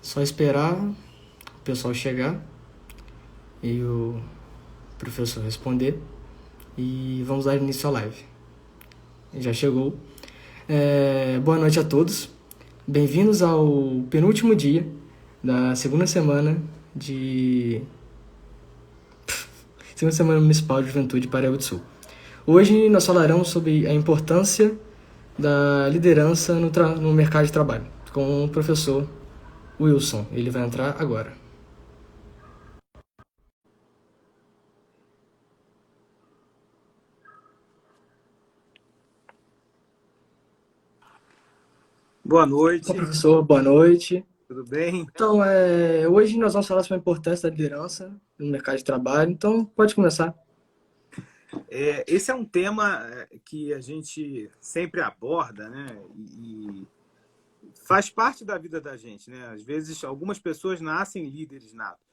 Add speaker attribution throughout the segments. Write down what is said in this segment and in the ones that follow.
Speaker 1: Só esperar o pessoal chegar e o professor responder e vamos dar início à live. Já chegou. Boa noite a todos. Bem-vindos ao penúltimo dia da segunda semana municipal de Juventude Paraíba do Sul. Hoje nós falaremos sobre a importância da liderança no mercado de trabalho com o professor Wilson. Ele vai entrar agora.
Speaker 2: Boa
Speaker 1: Bom,
Speaker 2: noite,
Speaker 1: professor, boa noite.
Speaker 2: tudo bem?
Speaker 1: Então, hoje nós vamos falar sobre a importância da liderança no mercado de trabalho. Então, pode começar.
Speaker 2: Esse é um tema que a gente sempre aborda, né? E faz parte da vida da gente, né? Às vezes, algumas pessoas nascem líderes natos.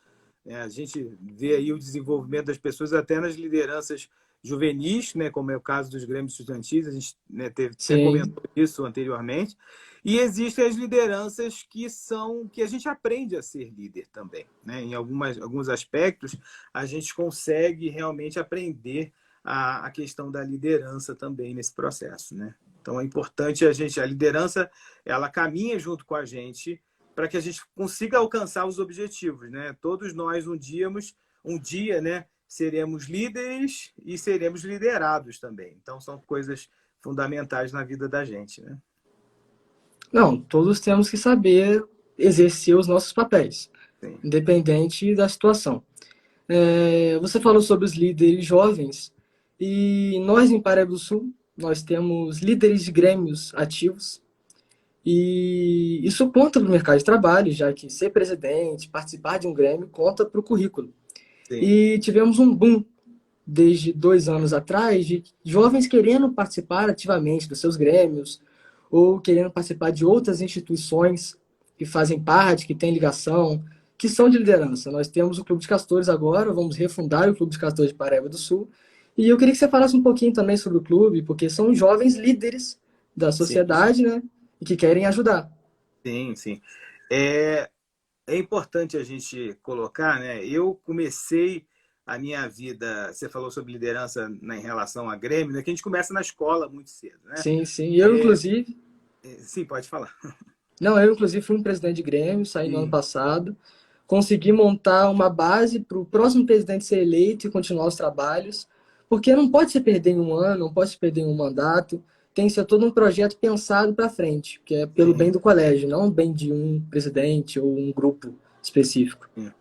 Speaker 2: A gente vê aí o desenvolvimento das pessoas até nas lideranças juvenis, né, como é o caso dos grêmios estudantis, a gente, né, até
Speaker 1: Sim,
Speaker 2: comentou isso anteriormente. E existem as lideranças que a gente aprende a ser líder também, né? Em alguns aspectos, a gente consegue realmente aprender a questão da liderança também nesse processo, né? Então é importante a liderança, ela caminha junto com a gente para que a gente consiga alcançar os objetivos, né? Todos nós um dia, né, seremos líderes e seremos liderados também. Então são coisas fundamentais na vida da gente, né?
Speaker 1: não, todos temos que saber exercer os nossos papéis,
Speaker 2: Sim.
Speaker 1: independente da situação. Você falou sobre os líderes jovens e nós em Paraíba do Sul, nós temos líderes de grêmios ativos e isso conta para o mercado de trabalho, já que ser presidente, participar de um grêmio, conta para o currículo.
Speaker 2: Sim.
Speaker 1: E tivemos um boom desde 2 anos atrás de jovens querendo participar ativamente dos seus grêmios ou querendo participar de outras instituições que fazem parte, que têm ligação, que são de liderança. Nós temos o Clube de Castores agora, vamos refundar o Clube de Castores de Paraíba do Sul. E eu queria que você falasse um pouquinho também sobre o clube, porque são jovens líderes da
Speaker 2: Sim,
Speaker 1: sociedade, né? E que querem ajudar.
Speaker 2: sim, sim. É, é importante a gente colocar, né? Eu comecei a minha vida, você falou sobre liderança em relação a Grêmio, né? Que a gente começa na escola muito cedo, né?
Speaker 1: Sim, sim. E eu, inclusive,
Speaker 2: Sim, pode falar.
Speaker 1: não, eu, inclusive, fui um presidente de Grêmio, saí no ano
Speaker 2: Sim,
Speaker 1: passado. Consegui montar uma base para o próximo presidente ser eleito e continuar os trabalhos, porque não pode se perder em um ano, não pode se perder em um mandato. Tem que ser todo um projeto pensado para frente, que é pelo bem
Speaker 2: sim.
Speaker 1: do colégio, não o bem de um presidente ou um grupo específico.
Speaker 2: Sim.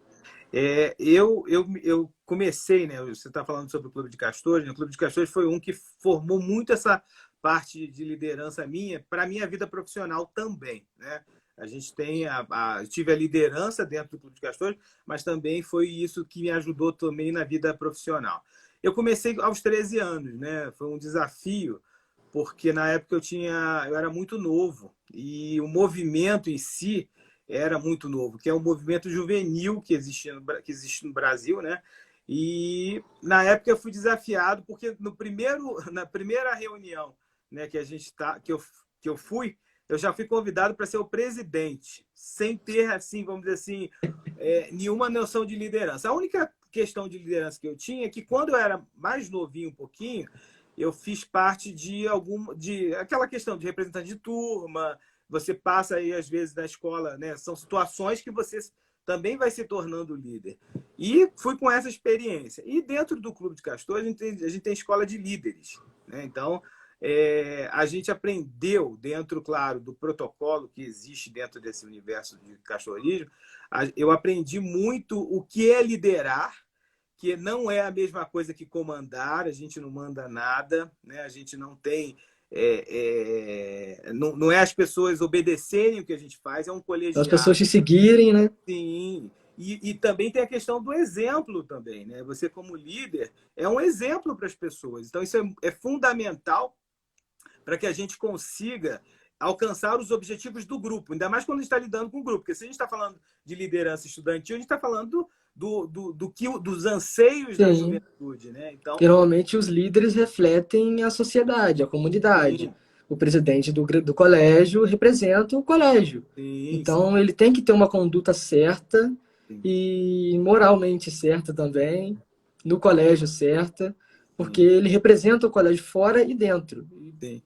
Speaker 2: Eu comecei, né? Você está falando sobre o Clube de Castores, né? O Clube de Castores foi um que formou muito essa parte de liderança minha para a minha vida profissional também, né? A gente tem tive a liderança dentro do Clube de Castores, mas também foi isso que me ajudou também na vida profissional. Eu comecei aos 13 anos, né? Foi um desafio, porque na época eu era muito novo e o movimento em si era muito novo, que é um movimento juvenil que existe no Brasil, né? E na época eu fui desafiado porque na primeira reunião, né, que eu fui, eu já fui convidado para ser o presidente, sem ter assim, vamos dizer assim, nenhuma noção de liderança. A única questão de liderança que eu tinha é que quando eu era mais novinho um pouquinho, eu fiz parte de aquela questão de representante de turma. Você passa aí às vezes na escola, né? São situações que você também vai se tornando líder. E fui com essa experiência. E dentro do Clube de Castor, a gente tem escola de líderes, né? Então, a gente aprendeu dentro, claro, do protocolo que existe dentro desse universo de castorismo. Eu aprendi muito o que é liderar, que não é a mesma coisa que comandar, a gente não manda nada, né? A gente não tem. Não é as pessoas obedecerem o que a gente faz, é um
Speaker 1: Então, as pessoas
Speaker 2: colegiado,
Speaker 1: te seguirem, né?
Speaker 2: sim. E também tem a questão do exemplo também, né? Você, como líder, é um exemplo para as pessoas. Então, isso é fundamental para que a gente consiga alcançar os objetivos do grupo, ainda mais quando a gente está lidando com o grupo, porque se a gente está falando de liderança estudantil, a gente está falando dos anseios da
Speaker 1: Sim.
Speaker 2: juventude, né? Então,
Speaker 1: Geralmente os líderes refletem a sociedade, a comunidade.
Speaker 2: sim,
Speaker 1: o presidente do colégio representa o colégio.
Speaker 2: Sim, sim,
Speaker 1: Então, ele tem que ter uma conduta certa
Speaker 2: sim,
Speaker 1: e moralmente certa também, no colégio certa, porque
Speaker 2: sim,
Speaker 1: ele representa o colégio fora e dentro,
Speaker 2: sim.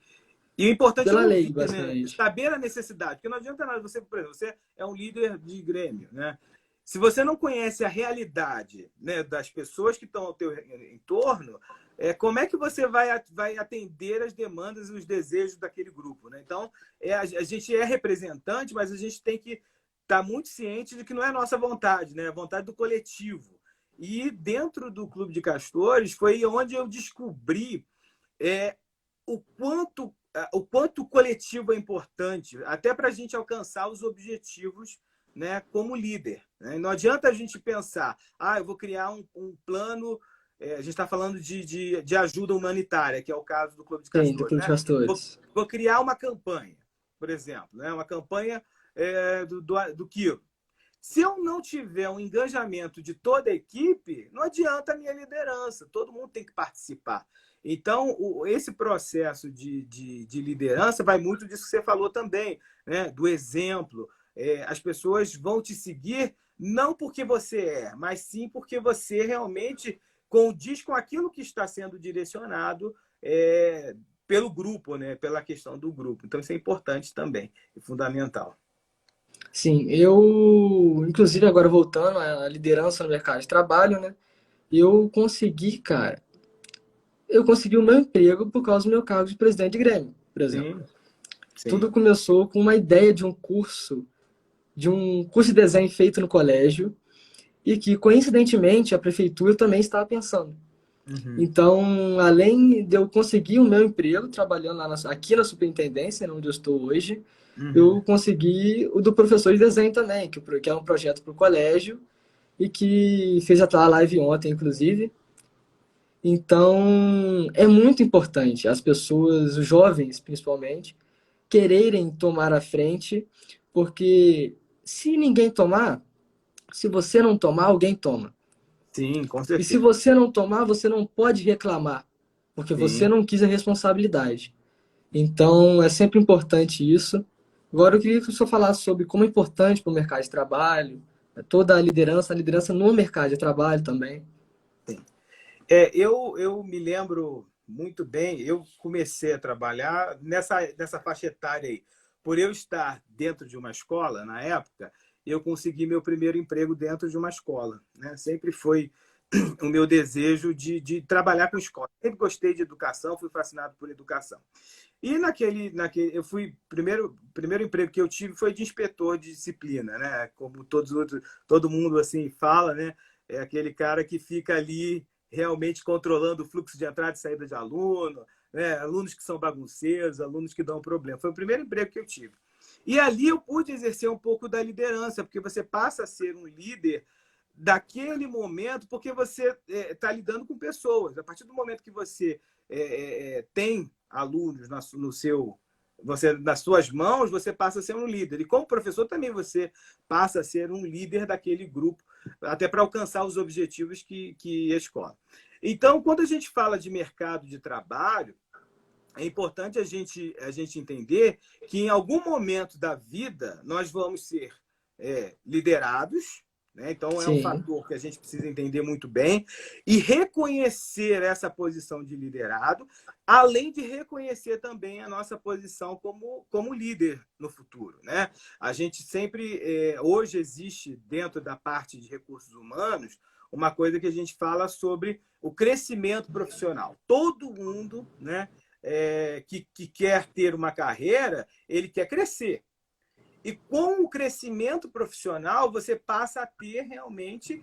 Speaker 2: E o importante é
Speaker 1: pela lei,
Speaker 2: ouvir, né?
Speaker 1: basicamente.
Speaker 2: Saber a necessidade. Porque não adianta nada você, por exemplo, você é um líder de grêmio, né? Se você não conhece a realidade, né, das pessoas que estão ao teu entorno, como é que você vai atender as demandas e os desejos daquele grupo, né? Então, a gente é representante, mas a gente tem que estar muito ciente de que não é a nossa vontade, né? É a vontade do coletivo. E dentro do Clube de Castores foi onde eu descobri é, o quanto o coletivo é importante, até para a gente alcançar os objetivos, né, como líder. Né? Não adianta a gente pensar, eu vou criar um plano, a gente está falando de ajuda humanitária, que é o caso do Clube de
Speaker 1: Sim, do
Speaker 2: Castores.
Speaker 1: Clube de
Speaker 2: Né? Vou,
Speaker 1: Castores.
Speaker 2: vou criar uma campanha, por exemplo, né? Uma campanha do Quilo. Se eu não tiver um engajamento de toda a equipe, não adianta a minha liderança, todo mundo tem que participar. Então, esse processo de liderança vai muito disso que você falou também, né? Do exemplo. As pessoas vão te seguir não porque você mas sim porque você realmente condiz com aquilo que está sendo direcionado pelo grupo, né? Pela questão do grupo. Então, isso é importante também e fundamental.
Speaker 1: Sim, eu, inclusive agora voltando à liderança no mercado de trabalho, né? Eu consegui, cara, eu consegui o meu emprego por causa do meu cargo de presidente de Grêmio, por exemplo.
Speaker 2: Sim,
Speaker 1: Tudo
Speaker 2: sim.
Speaker 1: começou com uma ideia de um curso de desenho feito no colégio e que, coincidentemente, a prefeitura também estava pensando.
Speaker 2: Uhum.
Speaker 1: Então, além de eu conseguir o meu emprego trabalhando aqui na superintendência, onde eu estou hoje, eu
Speaker 2: Uhum.
Speaker 1: consegui o do professor de desenho também, que é um projeto para o colégio e que fez até a live ontem, inclusive. Então, é muito importante as pessoas, os jovens principalmente, quererem tomar a frente, porque se ninguém tomar, se você não tomar, alguém toma.
Speaker 2: Sim, com
Speaker 1: E se
Speaker 2: certeza.
Speaker 1: você não tomar, você não pode reclamar, porque você
Speaker 2: Sim.
Speaker 1: não quis a responsabilidade. Então, é sempre importante isso. Agora, eu queria que o senhor falasse sobre como é importante para o mercado de trabalho, toda a liderança no mercado de trabalho também.
Speaker 2: Sim. Eu me lembro muito bem, eu comecei a trabalhar nessa faixa etária aí. Por eu estar dentro de uma escola, na época, eu consegui meu primeiro emprego dentro de uma escola. Né? Sempre foi o meu desejo de trabalhar com escola. Sempre gostei de educação, fui fascinado por educação. E eu fui, primeiro emprego que eu tive foi de inspetor de disciplina, né? Como todo mundo assim fala, né? É aquele cara que fica ali realmente controlando o fluxo de entrada e saída de aluno, né? Alunos que são bagunceiros, alunos que dão problema. Foi o primeiro emprego que eu tive. E ali eu pude exercer um pouco da liderança, porque você passa a ser um líder daquele momento, porque você está lidando com pessoas. A partir do momento que você tem alunos no seu você nas suas mãos, você passa a ser um líder. E como professor também você passa a ser um líder daquele grupo, até para alcançar os objetivos que a escola. Então, quando a gente fala de mercado de trabalho, é importante a gente entender que em algum momento da vida nós vamos ser liderados, né? Então é um
Speaker 1: Sim,
Speaker 2: fator que a gente precisa entender muito bem e reconhecer essa posição de liderado, além de reconhecer também a nossa posição como líder no futuro, né? A gente sempre, hoje existe dentro da parte de recursos humanos uma coisa que a gente fala sobre o crescimento profissional. Todo mundo, né? Que quer ter uma carreira, ele quer crescer. E com o crescimento profissional, você passa a ter realmente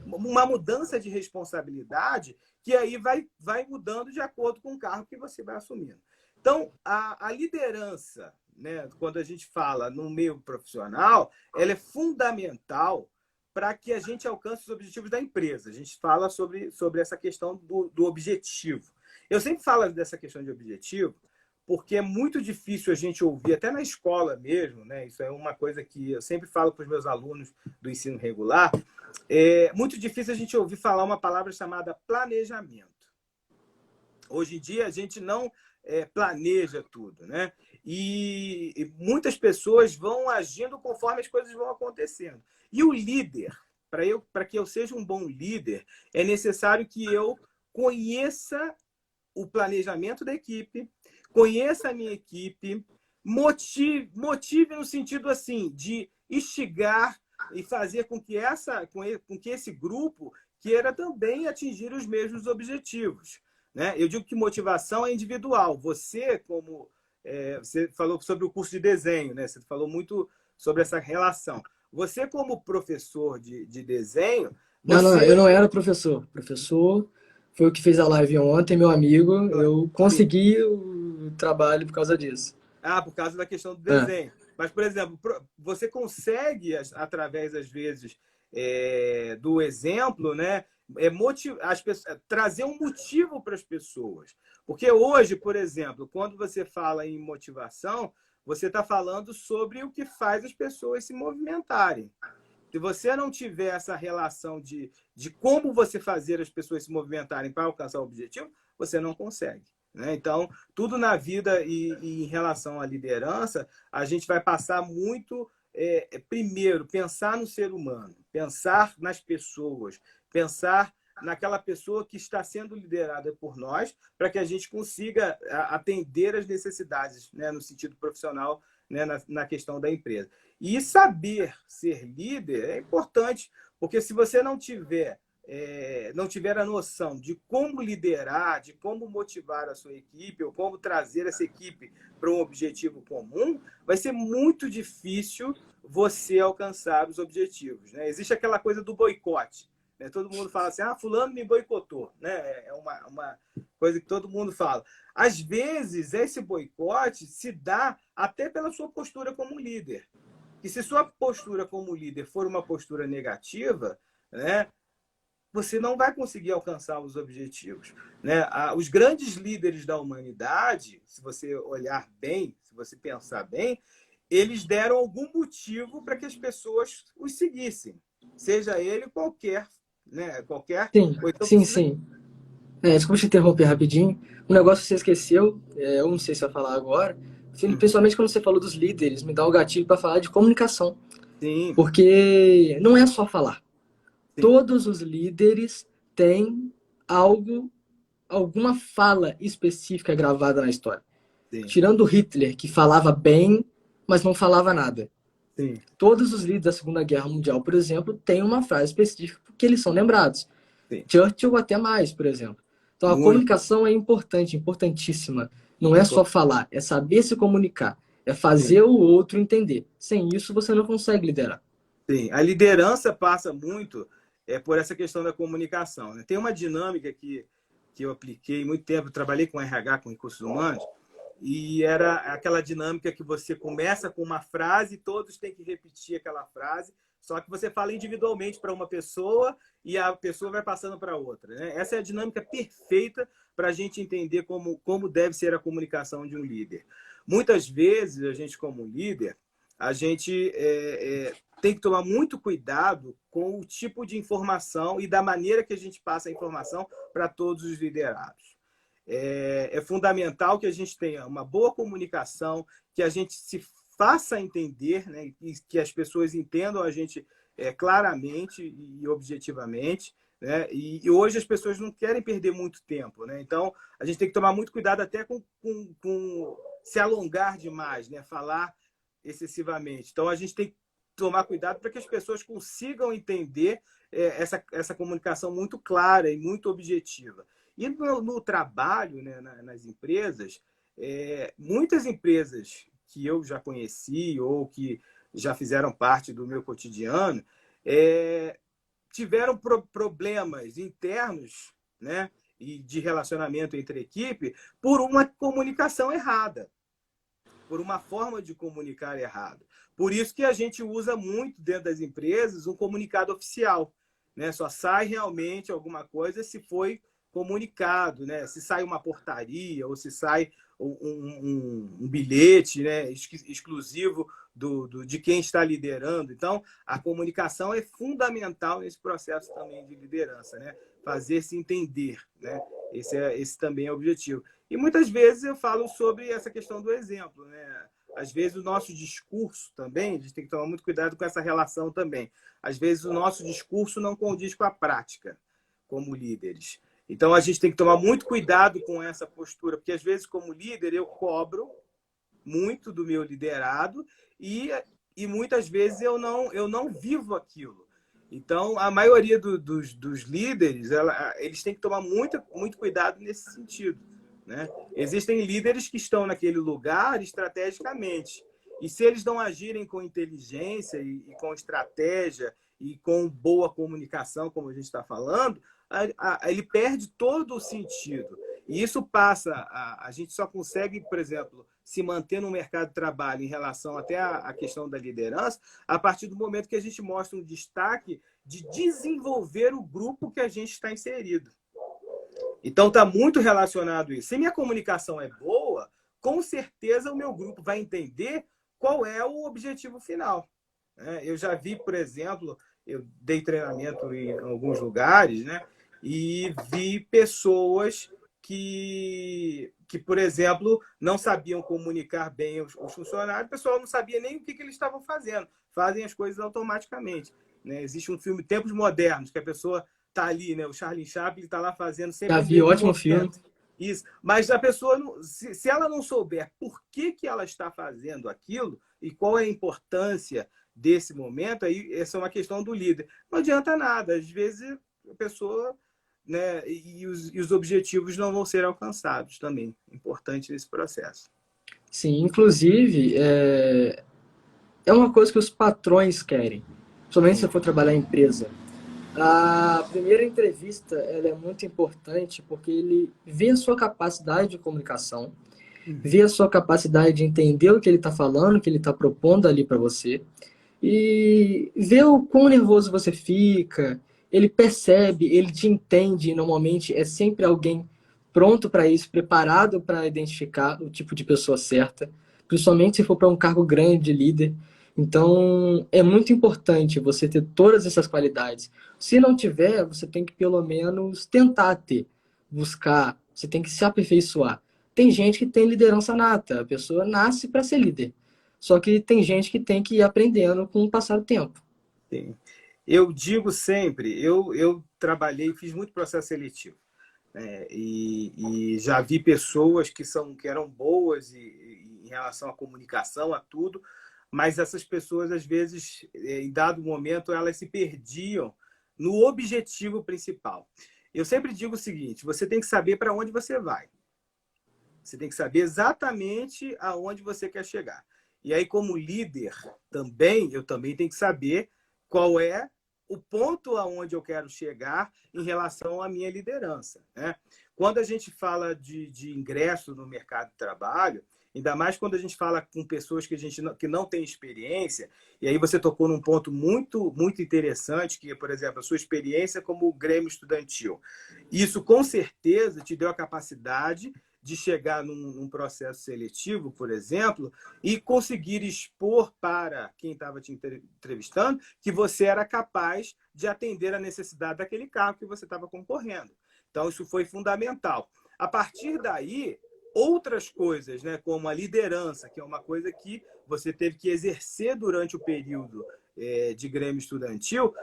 Speaker 2: uma mudança de responsabilidade que aí vai mudando de acordo com o cargo que você vai assumindo. Então, a liderança, né, quando a gente fala no meio profissional, ela é fundamental para que a gente alcance os objetivos da empresa. A gente fala sobre essa questão do objetivo. Eu sempre falo dessa questão de objetivo, porque é muito difícil a gente ouvir, até na escola mesmo, né? Isso é uma coisa que eu sempre falo para os meus alunos do ensino regular, é muito difícil a gente ouvir falar uma palavra chamada planejamento. Hoje em dia, a gente planeja tudo, né? E muitas pessoas vão agindo conforme as coisas vão acontecendo. E o líder, para que eu seja um bom líder, é necessário que eu conheça o planejamento da equipe, conheça a minha equipe, motive no sentido assim de instigar e fazer com que esse grupo queira também atingir os mesmos objetivos, né? Eu digo que motivação é individual. Você falou sobre o curso de desenho, né? Você falou muito sobre essa relação. Você, como professor de desenho,
Speaker 1: Não, não,
Speaker 2: você...
Speaker 1: eu não era professor. Professor foi o que fez a live ontem, meu amigo. Eu
Speaker 2: Sim.
Speaker 1: consegui o trabalho por causa disso.
Speaker 2: Por causa da questão do
Speaker 1: É.
Speaker 2: desenho. Mas, por exemplo, você consegue, através, às vezes, do exemplo, né, trazer um motivo para as pessoas. Porque hoje, por exemplo, quando você fala em motivação, você está falando sobre o que faz as pessoas se movimentarem. Se você não tiver essa relação de como você fazer as pessoas se movimentarem para alcançar o objetivo, você não consegue, né? Então, tudo na vida e em relação à liderança, a gente vai passar muito, primeiro, pensar no ser humano, pensar nas pessoas, pensar naquela pessoa que está sendo liderada por nós, para que a gente consiga atender as necessidades, né, no sentido profissional, né, na questão da empresa. E saber ser líder é importante, porque se você não tiver a noção de como liderar, de como motivar a sua equipe, ou como trazer essa equipe para um objetivo comum, vai ser muito difícil você alcançar os objetivos, né? Existe aquela coisa do boicote, né? Todo mundo fala assim, fulano me boicotou, né? É uma coisa que todo mundo fala. Às vezes, esse boicote se dá até pela sua postura como líder. E se sua postura como líder for uma postura negativa, né, você não vai conseguir alcançar os objetivos, né? Os grandes líderes da humanidade, se você olhar bem, se você pensar bem, eles deram algum motivo para que as pessoas os seguissem, seja ele qualquer, né? Qualquer.
Speaker 1: Sim,
Speaker 2: Ou então
Speaker 1: sim,
Speaker 2: precisa.
Speaker 1: sim. Desculpa te interromper rapidinho. Um negócio que você esqueceu, eu não sei se vai falar agora, principalmente quando você falou dos líderes, me dá um gatilho para falar de comunicação.
Speaker 2: Sim,
Speaker 1: Porque não é só falar.
Speaker 2: sim,
Speaker 1: Todos os líderes têm algo, alguma fala específica gravada na história.
Speaker 2: sim,
Speaker 1: Tirando Hitler, que falava bem, mas não falava nada.
Speaker 2: sim,
Speaker 1: Todos os líderes da Segunda Guerra Mundial, por exemplo, têm uma frase específica que eles são lembrados.
Speaker 2: sim.
Speaker 1: Churchill até mais, por exemplo. Então a
Speaker 2: Muito
Speaker 1: comunicação é importante, importantíssima. Não é só
Speaker 2: importante.
Speaker 1: falar, é saber se comunicar, é fazer o outro entender. Sem isso você não consegue liderar.
Speaker 2: Sim, a liderança passa muito por essa questão da comunicação, né? Tem uma dinâmica que eu apliquei muito tempo, trabalhei com RH, com recursos humanos, e era aquela dinâmica que você começa com uma frase, todos têm que repetir aquela frase, só que você fala individualmente para uma pessoa e a pessoa vai passando para outra, né? Essa é a dinâmica perfeita para a gente entender como deve ser a comunicação de um líder. Muitas vezes, a gente como líder, a gente tem que tomar muito cuidado com o tipo de informação e da maneira que a gente passa a informação para todos os liderados. É fundamental que a gente tenha uma boa comunicação, que a gente se faça entender, né, e que as pessoas entendam a gente claramente e objetivamente, né? E hoje as pessoas não querem perder muito tempo, né? Então a gente tem que tomar muito cuidado até com se alongar demais, né? Falar excessivamente. Então a gente tem que tomar cuidado para que as pessoas consigam entender essa comunicação muito clara e muito objetiva. E no trabalho, né, nas empresas, muitas empresas que eu já conheci ou que já fizeram parte do meu cotidiano tiveram problemas internos, né, e de relacionamento entre equipe por uma comunicação errada, por uma forma de comunicar errada. Por isso que a gente usa muito dentro das empresas um comunicado oficial, né? Só sai realmente alguma coisa se foi comunicado, né? Se sai uma portaria ou se sai um bilhete, né, exclusivo de quem está liderando. Então, a comunicação é fundamental nesse processo também de liderança, né? Fazer-se entender, né? Esse também é o objetivo. E muitas vezes eu falo sobre essa questão do exemplo, né? Às vezes o nosso discurso também, a gente tem que tomar muito cuidado com essa relação também. Às vezes o nosso discurso não condiz com a prática, como líderes. Então a gente tem que tomar muito cuidado com essa postura, porque às vezes como líder eu cobro muito do meu liderado e muitas vezes eu não vivo aquilo. Então, a maioria dos líderes, eles têm que tomar muito cuidado nesse sentido, né? Existem líderes que estão naquele lugar estrategicamente. E se eles não agirem com inteligência e com estratégia e com boa comunicação, como a gente está falando, ele perde todo o sentido. E isso passa, a gente só consegue, por exemplo, se manter no mercado de trabalho em relação até à questão da liderança, a partir do momento que a gente mostra um destaque de desenvolver o grupo que a gente está inserido. Então, está muito relacionado isso. Se minha comunicação é boa, com certeza o meu grupo vai entender qual é o objetivo final. Eu já vi, por exemplo, eu dei treinamento em alguns lugares, né? E vi pessoas que, por exemplo, não sabiam comunicar bem os funcionários, o pessoal não sabia nem o que eles estavam fazendo, fazem as coisas automaticamente, né? Existe um filme Tempos Modernos, que a pessoa está ali, né? O Charlie Chaplin está lá fazendo sempre
Speaker 1: Já
Speaker 2: o
Speaker 1: vi,
Speaker 2: mesmo
Speaker 1: ótimo filme.
Speaker 2: movimento. Isso. Mas a pessoa, se ela não souber por que ela está fazendo aquilo e qual é a importância desse momento, aí essa é uma questão do líder. Não adianta nada. Às vezes a pessoa, né, e os objetivos não vão ser alcançados também. Importante nesse processo.
Speaker 1: Sim, inclusive, é uma coisa que os patrões querem, principalmente se
Speaker 2: Sim.
Speaker 1: você for trabalhar em empresa. A primeira entrevista ela é muito importante porque ele vê a sua capacidade de comunicação, vê a sua capacidade de entender o que ele está falando, o que ele está propondo ali para você, e vê o quão nervoso você fica, ele percebe, ele te entende, e normalmente é sempre alguém pronto para isso, preparado para identificar o tipo de pessoa certa, principalmente se for para um cargo grande de líder. Então, é muito importante você ter todas essas qualidades. Se não tiver, você tem que pelo menos tentar ter, buscar, você tem que se aperfeiçoar. Tem gente que tem liderança nata, a pessoa nasce para ser líder. Só que tem gente que tem que ir aprendendo com o passar do tempo.
Speaker 2: Sim. Eu digo sempre, eu trabalhei, fiz muito processo seletivo, né? E já vi pessoas que eram boas em relação à comunicação, a tudo, mas essas pessoas, às vezes, em dado momento, elas se perdiam no objetivo principal. Eu sempre digo o seguinte, você tem que saber para onde você vai. Você tem que saber exatamente aonde você quer chegar. E aí, como líder, eu também tenho que saber qual é o ponto aonde eu quero chegar em relação à minha liderança, né? Quando a gente fala de ingresso no mercado de trabalho, ainda mais quando a gente fala com pessoas que não têm experiência, e aí você tocou num ponto muito, muito interessante, que é, por exemplo, a sua experiência como Grêmio Estudantil. Isso, com certeza, te deu a capacidade de chegar num processo seletivo, por exemplo, e conseguir expor para quem estava te entrevistando que você era capaz de atender a necessidade daquele cargo que você estava concorrendo. Então, isso foi fundamental. A partir daí, outras coisas, né, como a liderança, que é uma coisa que você teve que exercer durante o período de Grêmio Estudantil,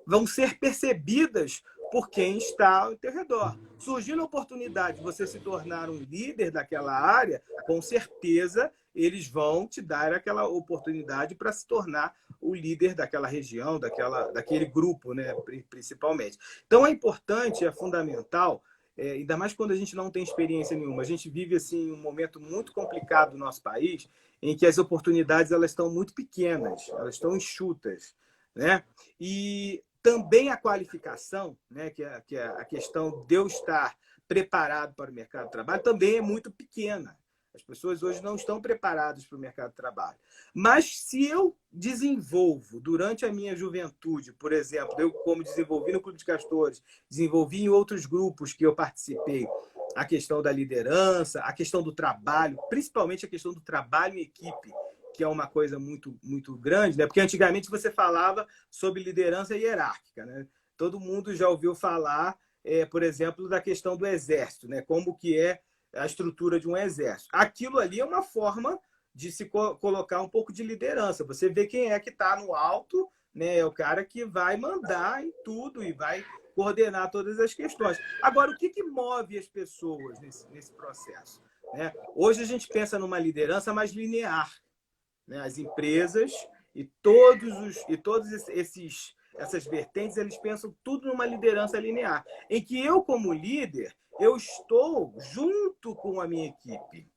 Speaker 2: vão ser percebidas por quem está ao teu redor. Surgindo a oportunidade de você se tornar um líder daquela área, com certeza eles vão te dar aquela oportunidade para se tornar o líder daquela região, daquele grupo, né, principalmente. Então é importante, é fundamental, ainda mais quando a gente não tem experiência nenhuma. A gente vive assim um momento muito complicado no nosso país, em que as oportunidades elas estão muito pequenas, elas estão enxutas, né? E também a qualificação, né, que é a questão de eu estar preparado para o mercado de trabalho, também é muito pequena. As pessoas hoje não estão preparadas para o mercado de trabalho. Mas se eu desenvolvo durante a minha juventude, por exemplo, eu como desenvolvi no Clube de Castores, desenvolvi em outros grupos que eu participei, a questão da liderança, a questão do trabalho, principalmente a questão do trabalho em equipe, que é uma coisa muito, muito grande, né? Porque antigamente você falava sobre liderança hierárquica, né? Todo mundo já ouviu falar, por exemplo, da questão do exército, né? Como que é a estrutura de um exército. Aquilo ali é uma forma de se colocar um pouco de liderança. Você vê quem é que está no alto, né? É o cara que vai mandar em tudo e vai coordenar todas as questões. Agora, o que move as pessoas nesse processo? Né? Hoje a gente pensa numa liderança mais linear, né? As empresas e todos essas vertentes, eles pensam tudo numa liderança linear, em que eu, como líder, eu estou junto com a minha equipe.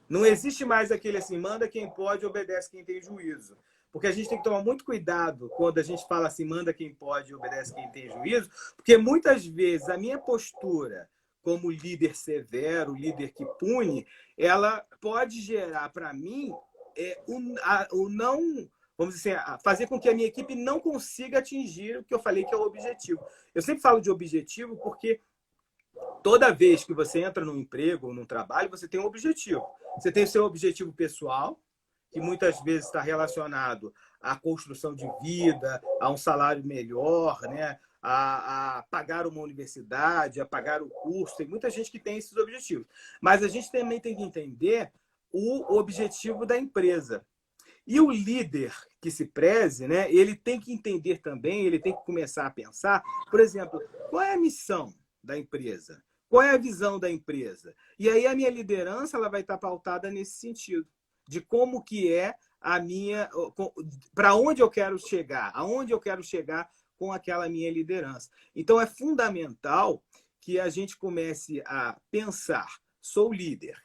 Speaker 2: Não existe mais aquele assim, manda quem pode, obedece quem tem juízo. Porque a gente tem que tomar muito cuidado quando a gente fala assim, manda quem pode, obedece quem tem juízo, porque muitas vezes a minha postura como líder severo, líder que pune, ela pode gerar para mim o não, vamos dizer assim, fazer com que a minha equipe não consiga atingir o que eu falei que é o objetivo. Eu sempre falo de objetivo porque toda vez que você entra num emprego ou num trabalho, você tem um objetivo. Você tem o seu objetivo pessoal, que muitas vezes está relacionado à construção de vida, a um salário melhor, né? A pagar uma universidade, a pagar o curso. Tem muita gente que tem esses objetivos. Mas a gente também tem que entender o objetivo da empresa. E o líder que se preze, né, ele tem que entender também, ele tem que começar a pensar, por exemplo, qual é a missão da empresa? Qual é a visão da empresa? E aí a minha liderança ela vai estar pautada nesse sentido, de como que é a minha, para onde eu quero chegar, aonde eu quero chegar com aquela minha liderança. Então é fundamental que a gente comece a pensar, sou líder,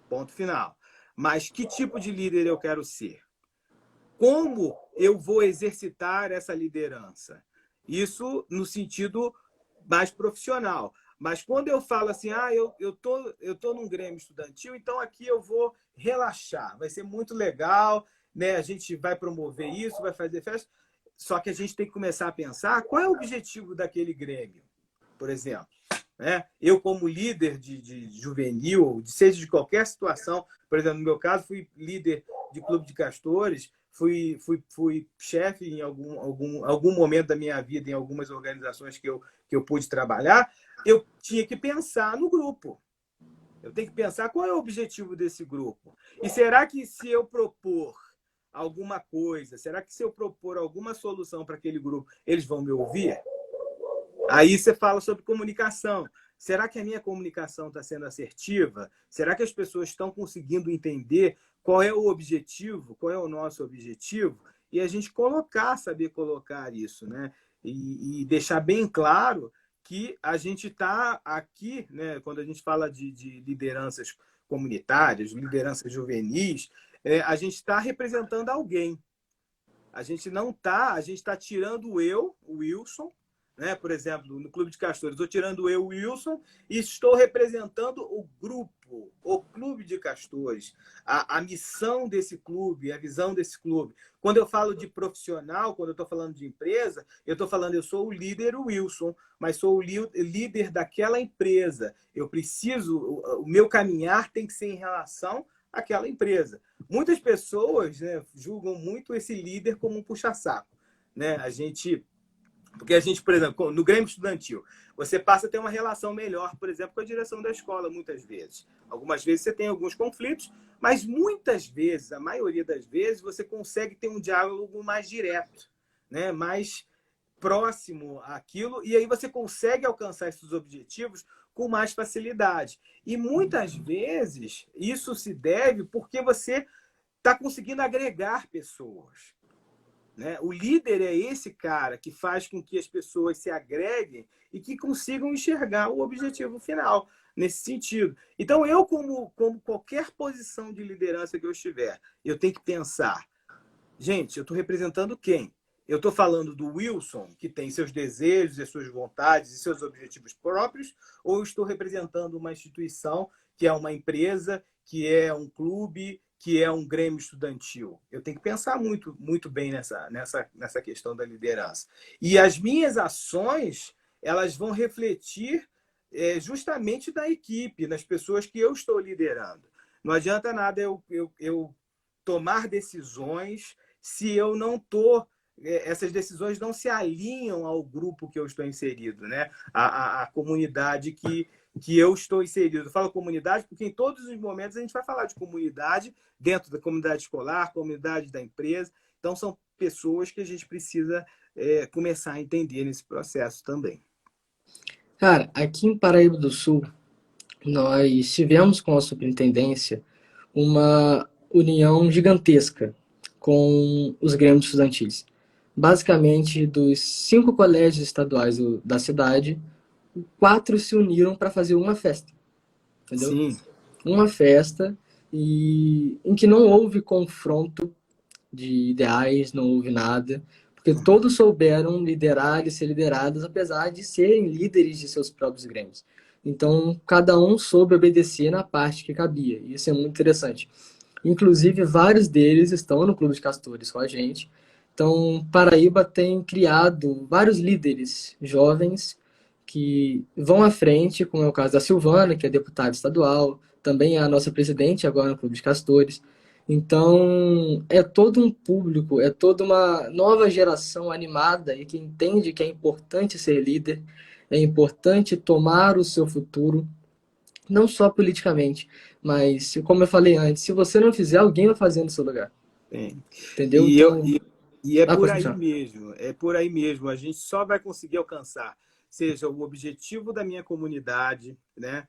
Speaker 2: ponto final. Mas que tipo de líder eu quero ser? Como eu vou exercitar essa liderança? Isso no sentido mais profissional. Mas quando eu falo assim, eu tô num Grêmio estudantil, então aqui eu vou relaxar. Vai ser muito legal, né? A gente vai promover isso, vai fazer festa. Só que a gente tem que começar a pensar qual é o objetivo daquele Grêmio, por exemplo. Né? Eu, como líder de juvenil, seja de qualquer situação, por exemplo, no meu caso, fui líder de clube de castores, fui chefe em algum momento da minha vida, em algumas organizações que eu pude trabalhar, eu tinha que pensar no grupo. Eu tenho que pensar qual é o objetivo desse grupo. E será que se eu propor alguma coisa, será que se eu propor alguma solução para aquele grupo, eles vão me ouvir? Aí você fala sobre comunicação. Será que a minha comunicação está sendo assertiva? Será que as pessoas estão conseguindo entender qual é o objetivo, qual é o nosso objetivo? E a gente saber colocar isso, né? E deixar bem claro que a gente está aqui, né? Quando a gente fala de lideranças comunitárias, lideranças juvenis, a gente está representando alguém. A gente não está, a gente está tirando eu, o Wilson, né? Por exemplo, no Clube de Castores, estou tirando eu, o Wilson, e estou representando o grupo, o Clube de Castores, a missão desse clube, a visão desse clube. Quando eu falo de profissional, quando eu estou falando de empresa, eu estou falando, eu sou o líder, o Wilson, mas sou o líder daquela empresa. Eu preciso, o meu caminhar tem que ser em relação àquela empresa. Muitas pessoas, né, julgam muito esse líder como um puxa-saco, né? Porque a gente, por exemplo, no Grêmio Estudantil, você passa a ter uma relação melhor, por exemplo, com a direção da escola, muitas vezes. Algumas vezes você tem alguns conflitos, mas muitas vezes, a maioria das vezes, você consegue ter um diálogo mais direto, né? Mais próximo àquilo, e aí você consegue alcançar esses objetivos com mais facilidade. E muitas vezes isso se deve porque você está conseguindo agregar pessoas. Né? O líder é esse cara que faz com que as pessoas se agreguem e que consigam enxergar o objetivo final nesse sentido. Então, eu, como qualquer posição de liderança que eu estiver, eu tenho que pensar, gente, eu estou representando quem? Eu estou falando do Wilson, que tem seus desejos, e suas vontades e seus objetivos próprios, ou eu estou representando uma instituição que é uma empresa, que é um clube, que é um Grêmio estudantil? Eu tenho que pensar muito, muito bem nessa questão da liderança. E as minhas ações, elas vão refletir justamente da equipe, nas pessoas que eu estou liderando. Não adianta nada eu tomar decisões se eu não estou... essas decisões não se alinham ao grupo que eu estou inserido, né? A comunidade que eu estou inserido. Eu falo comunidade porque em todos os momentos a gente vai falar de comunidade, dentro da comunidade escolar, comunidade da empresa. Então, são pessoas que a gente precisa começar a entender nesse processo também.
Speaker 1: Cara, aqui em Paraíba do Sul, nós tivemos com a superintendência uma união gigantesca com os grêmios estudantis. Basicamente, dos 5 colégios estaduais da cidade, 4 se uniram para fazer uma festa, entendeu?
Speaker 2: Sim.
Speaker 1: Uma festa em que não houve confronto de ideais, não houve nada, porque todos souberam liderar e ser liderados, apesar de serem líderes de seus próprios grêmios. Então, cada um soube obedecer na parte que cabia. E isso é muito interessante. Inclusive, vários deles estão no Clube de Castores com a gente. Então, Paraíba tem criado vários líderes jovens que vão à frente, como é o caso da Silvana, que é deputada estadual, também é a nossa presidente agora no Clube de Castores. Então, é todo um público, é toda uma nova geração animada e que entende que é importante ser líder, é importante tomar o seu futuro, não só politicamente, mas, como eu falei antes, se você não fizer, alguém vai fazer no seu lugar.
Speaker 2: Tem.
Speaker 1: Entendeu?
Speaker 2: E, eu,
Speaker 1: Então,
Speaker 2: e é por
Speaker 1: pode
Speaker 2: aí
Speaker 1: continuar.
Speaker 2: mesmo, é por aí mesmo. A gente só vai conseguir alcançar, seja o objetivo da minha comunidade, né?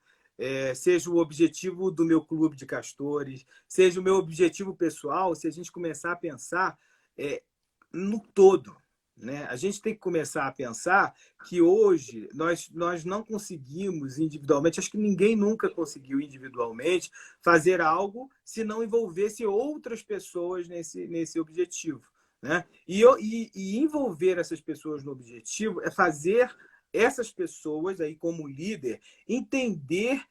Speaker 2: Seja o objetivo do meu clube de castores, seja o meu objetivo pessoal, se a gente começar a pensar no todo. Né? A gente tem que começar a pensar que hoje nós não conseguimos individualmente, acho que ninguém nunca conseguiu individualmente fazer algo se não envolvesse outras pessoas nesse objetivo. Né? E envolver essas pessoas no objetivo é fazer essas pessoas, aí como líder, entender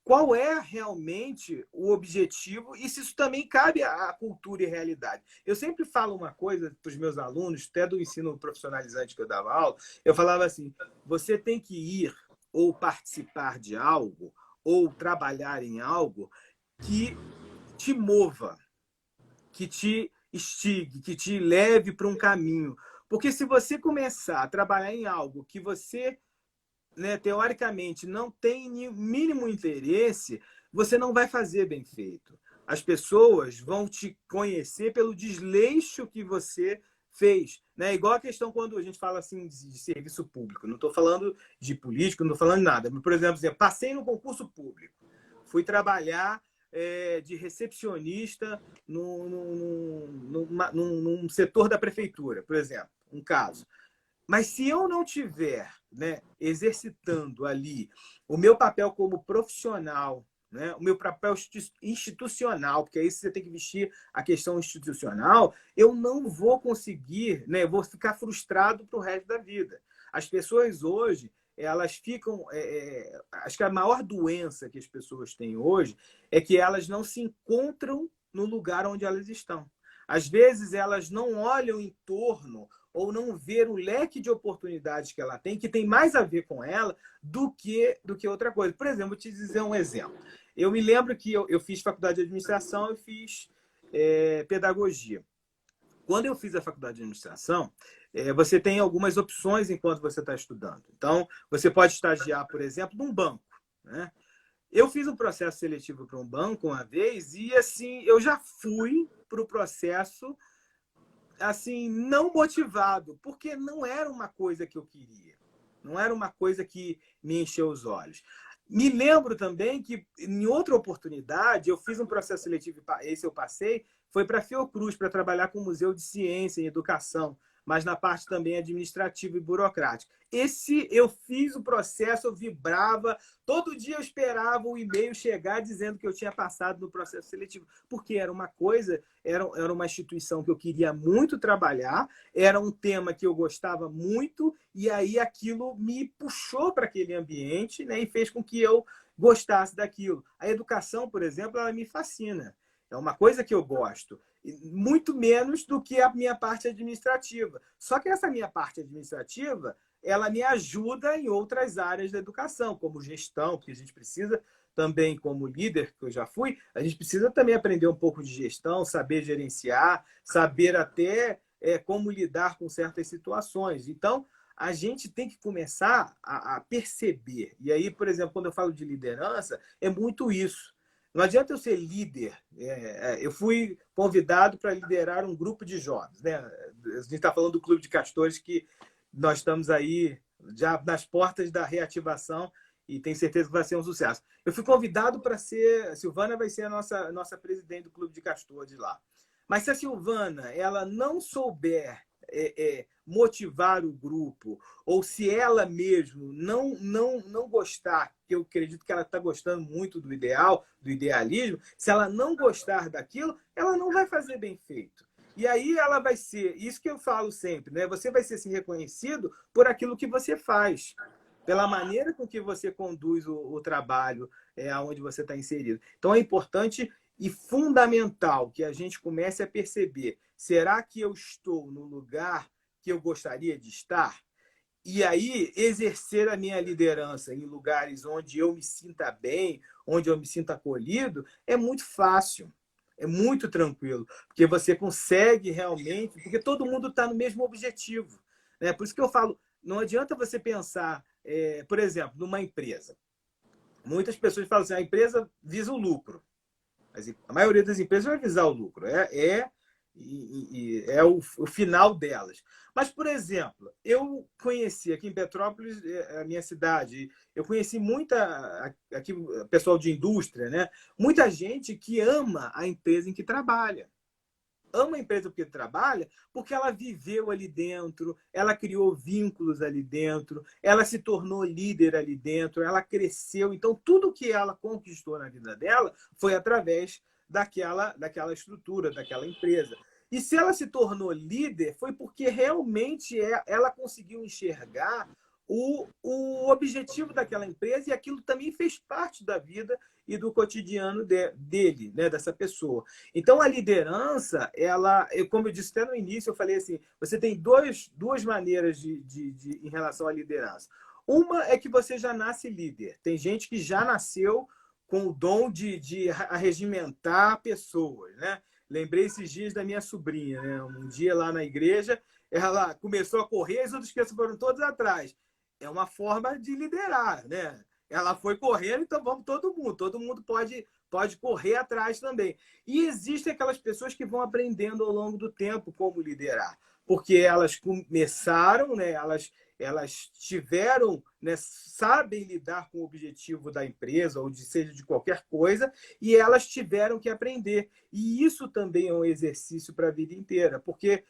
Speaker 2: qual é realmente o objetivo e se isso também cabe à cultura e realidade. Eu sempre falo uma coisa para os meus alunos, até do ensino profissionalizante que eu dava aula, eu falava assim, você tem que ir ou participar de algo ou trabalhar em algo que te mova, que te instigue, que te leve para um caminho. Porque se você começar a trabalhar em algo que você, né, teoricamente, não tem mínimo interesse, você não vai fazer bem feito. As pessoas vão te conhecer pelo desleixo que você fez. Né? Igual a questão quando a gente fala assim de serviço público. Não estou falando de político, não estou falando de nada. Por exemplo, passei no concurso público. Fui trabalhar de recepcionista num setor da prefeitura, por exemplo, um caso. Mas se eu não tiver, né, exercitando ali o meu papel como profissional, né, o meu papel institucional, porque aí você tem que vestir a questão institucional, eu não vou conseguir, né, vou ficar frustrado para o resto da vida. As pessoas hoje, elas ficam... acho que a maior doença que as pessoas têm hoje é que elas não se encontram no lugar onde elas estão. Às vezes, elas não olham em torno ou não ver o leque de oportunidades que ela tem, que tem mais a ver com ela do que outra coisa. Por exemplo, vou te dizer um exemplo. Eu me lembro que eu fiz faculdade de administração, eu fiz pedagogia. Quando eu fiz a faculdade de administração, você tem algumas opções enquanto você está estudando. Então, você pode estagiar, por exemplo, num banco. Né? Eu fiz um processo seletivo para um banco uma vez e, assim, eu já fui para o processo assim, não motivado, porque não era uma coisa que eu queria. Não era uma coisa que me encheu os olhos. Me lembro também que, em outra oportunidade, eu fiz um processo seletivo, esse eu passei, foi para a Fiocruz, para trabalhar com o Museu de Ciência e Educação, mas na parte também administrativa e burocrática. Esse eu fiz o processo, eu vibrava, todo dia eu esperava o e-mail chegar dizendo que eu tinha passado no processo seletivo, porque era uma coisa, era uma instituição que eu queria muito trabalhar, era um tema que eu gostava muito, e aí aquilo me puxou para aquele ambiente, né, e fez com que eu gostasse daquilo. A educação, por exemplo, ela me fascina. É uma coisa que eu gosto, muito menos do que a minha parte administrativa. Só que essa minha parte administrativa, ela me ajuda em outras áreas da educação, como gestão, porque a gente precisa também, como líder, que eu já fui, a gente precisa também aprender um pouco de gestão, saber gerenciar, saber até como lidar com certas situações. Então, a gente tem que começar a perceber. E aí, por exemplo, quando eu falo de liderança, é muito isso. Não adianta eu ser líder. Eu fui convidado para liderar um grupo de jovens, né? A gente está falando do Clube de Castores, que nós estamos aí já nas portas da reativação e tenho certeza que vai ser um sucesso. Eu fui convidado para ser... A Silvana vai ser a nossa presidente do Clube de Castores lá. Mas se a Silvana ela não souber motivar o grupo, ou se ela mesmo não gostar, que eu acredito que ela está gostando muito do ideal, do idealismo, se ela não gostar daquilo, ela não vai fazer bem feito. E aí ela vai ser, isso que eu falo sempre, né? Você vai ser assim, reconhecido por aquilo que você faz, pela maneira com que você conduz o trabalho onde você está inserido. Então é importante e fundamental que a gente comece a perceber, será que eu estou no lugar que eu gostaria de estar? E aí exercer a minha liderança em lugares onde eu me sinta bem, onde eu me sinta acolhido, é muito fácil. É muito tranquilo, porque você consegue realmente, porque todo mundo está no mesmo objetivo, né? Por isso que eu falo, não adianta você pensar, por exemplo, numa empresa. Muitas pessoas falam assim, a empresa visa o lucro. Mas a maioria das empresas vai visar o lucro. É o final delas. Mas, por exemplo, eu conheci aqui em Petrópolis, a minha cidade, eu conheci muita aqui, pessoal de indústria, né? Muita gente que ama a empresa em que trabalha. Ama a empresa porque trabalha, porque ela viveu ali dentro, ela criou vínculos ali dentro, ela se tornou líder ali dentro, ela cresceu. Então, tudo que ela conquistou na vida dela foi através daquela estrutura, daquela empresa. E se ela se tornou líder, foi porque realmente ela conseguiu enxergar o objetivo daquela empresa e aquilo também fez parte da vida e do cotidiano dele, né, dessa pessoa. Então, a liderança, como eu disse até no início, eu falei assim, você tem duas maneiras em relação à liderança. Uma é que você já nasce líder. Tem gente que já nasceu com o dom de arregimentar pessoas, né? Lembrei esses dias da minha sobrinha, né? Um dia lá na igreja, ela começou a correr, as outras crianças foram todas atrás. É uma forma de liderar, né? Ela foi correndo, então vamos todo mundo pode correr atrás também. E existem aquelas pessoas que vão aprendendo ao longo do tempo como liderar, porque elas começaram, né? Elas tiveram, né? Sabem lidar com o objetivo da empresa ou seja de qualquer coisa, e elas tiveram que aprender. E isso também é um exercício para a vida inteira, porque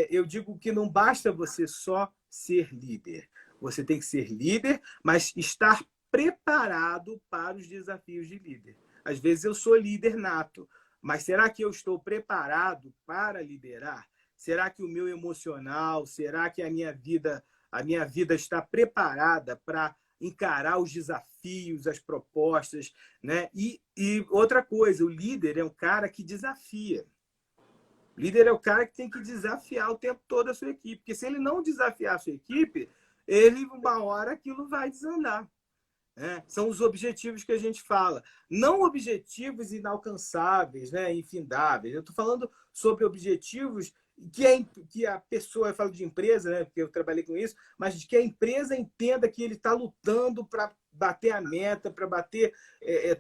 Speaker 2: eu digo que não basta você só ser líder. Você tem que ser líder, mas estar preparado para os desafios de líder. Às vezes eu sou líder nato, mas será que eu estou preparado para liderar? Será que o meu emocional, será que a minha vida está preparada para encarar os desafios, as propostas, né? E outra coisa, o líder é um cara que desafia. O líder é o cara que tem que desafiar o tempo todo a sua equipe, porque se ele não desafiar a sua equipe, uma hora aquilo vai desandar. São os objetivos que a gente fala. Não objetivos inalcançáveis, né? Infindáveis. Eu estou falando sobre objetivos que a pessoa, eu falo de empresa, né? Porque eu trabalhei com isso, mas que a empresa entenda que ele está lutando para bater a meta, para bater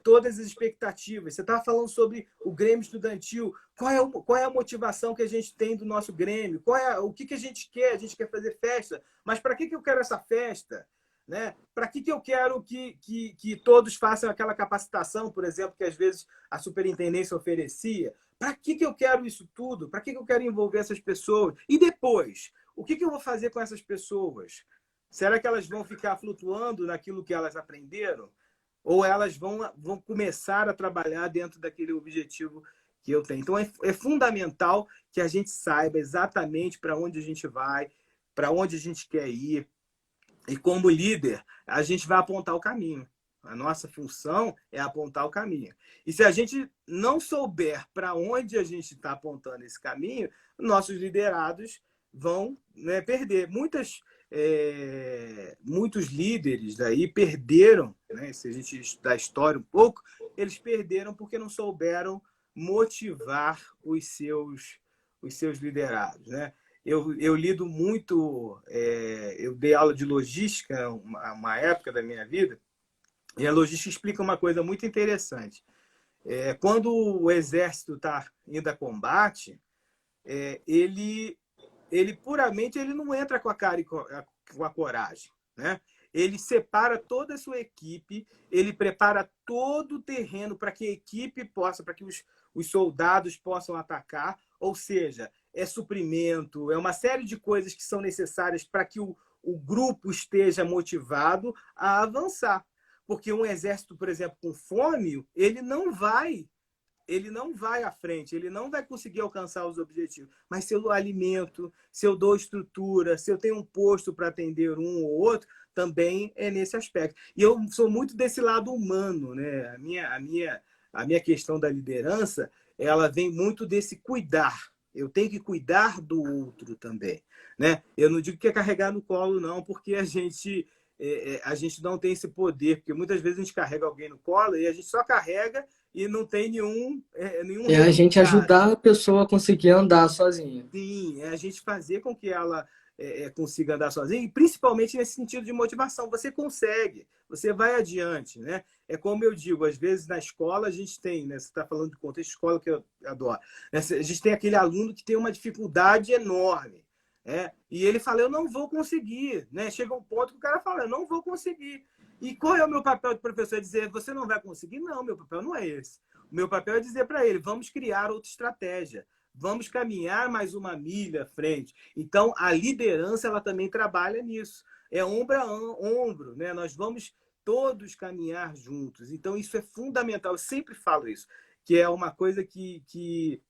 Speaker 2: todas as expectativas. Você estava falando sobre o Grêmio Estudantil. Qual é a motivação que a gente tem do nosso Grêmio? O que a gente quer? A gente quer fazer festa. Mas para que eu quero essa festa? Né? Para que eu quero que todos façam aquela capacitação, por exemplo, que às vezes a superintendência oferecia? Para que eu quero isso tudo? Para que eu quero envolver essas pessoas? E depois, o que eu vou fazer com essas pessoas? Será que elas vão ficar flutuando naquilo que elas aprenderam? Ou elas vão começar a trabalhar dentro daquele objetivo que eu tenho? Então, é fundamental que a gente saiba exatamente para onde a gente vai, para onde a gente quer ir. E como líder, a gente vai apontar o caminho. A nossa função é apontar o caminho. E se a gente não souber para onde a gente está apontando esse caminho, nossos liderados vão, né, perder. muitos líderes daí perderam, né? Se a gente estudar a história um pouco, eles perderam porque não souberam motivar os seus liderados, né? Eu lido muito, eu dei aula de logística uma época da minha vida, e a logística explica uma coisa muito interessante. Quando o exército está indo a combate, ele puramente ele não entra com a cara e com a coragem, né? Ele separa toda a sua equipe, ele prepara todo o terreno para que a equipe possa, para que os soldados possam atacar, ou seja, é suprimento, é uma série de coisas que são necessárias para que o grupo esteja motivado a avançar. Porque um exército, por exemplo, com fome, ele não vai à frente, ele não vai conseguir alcançar os objetivos. Mas se eu alimento, se eu dou estrutura, se eu tenho um posto para atender um ou outro, também é nesse aspecto. E eu sou muito desse lado humano, né? A minha questão da liderança, ela vem muito desse cuidar. Eu tenho que cuidar do outro também, né? Eu não digo que é carregar no colo, não, porque a gente não tem esse poder, porque muitas vezes a gente carrega alguém no colo e a gente só carrega e não tem nenhum
Speaker 1: É a gente
Speaker 2: resultado.
Speaker 1: ajudar a pessoa a conseguir andar sozinha.
Speaker 2: Sim, é a gente fazer com que ela consiga andar sozinha, e principalmente nesse sentido de motivação. Você consegue, você vai adiante, né? É como eu digo, às vezes na escola a gente tem, né? Você está falando de contexto de escola que eu adoro, né? A gente tem aquele aluno que tem uma dificuldade enorme, né? E ele fala, eu não vou conseguir, né? Chega um ponto que o cara fala, eu não vou conseguir. E qual é o meu papel de professor? É dizer, você não vai conseguir? Não, meu papel não é esse. O meu papel é dizer para ele, vamos criar outra estratégia. Vamos caminhar mais uma milha à frente. Então, a liderança ela também trabalha nisso. É ombro a ombro, né? Nós vamos todos caminhar juntos. Então, isso é fundamental. Eu sempre falo isso, que é uma coisa que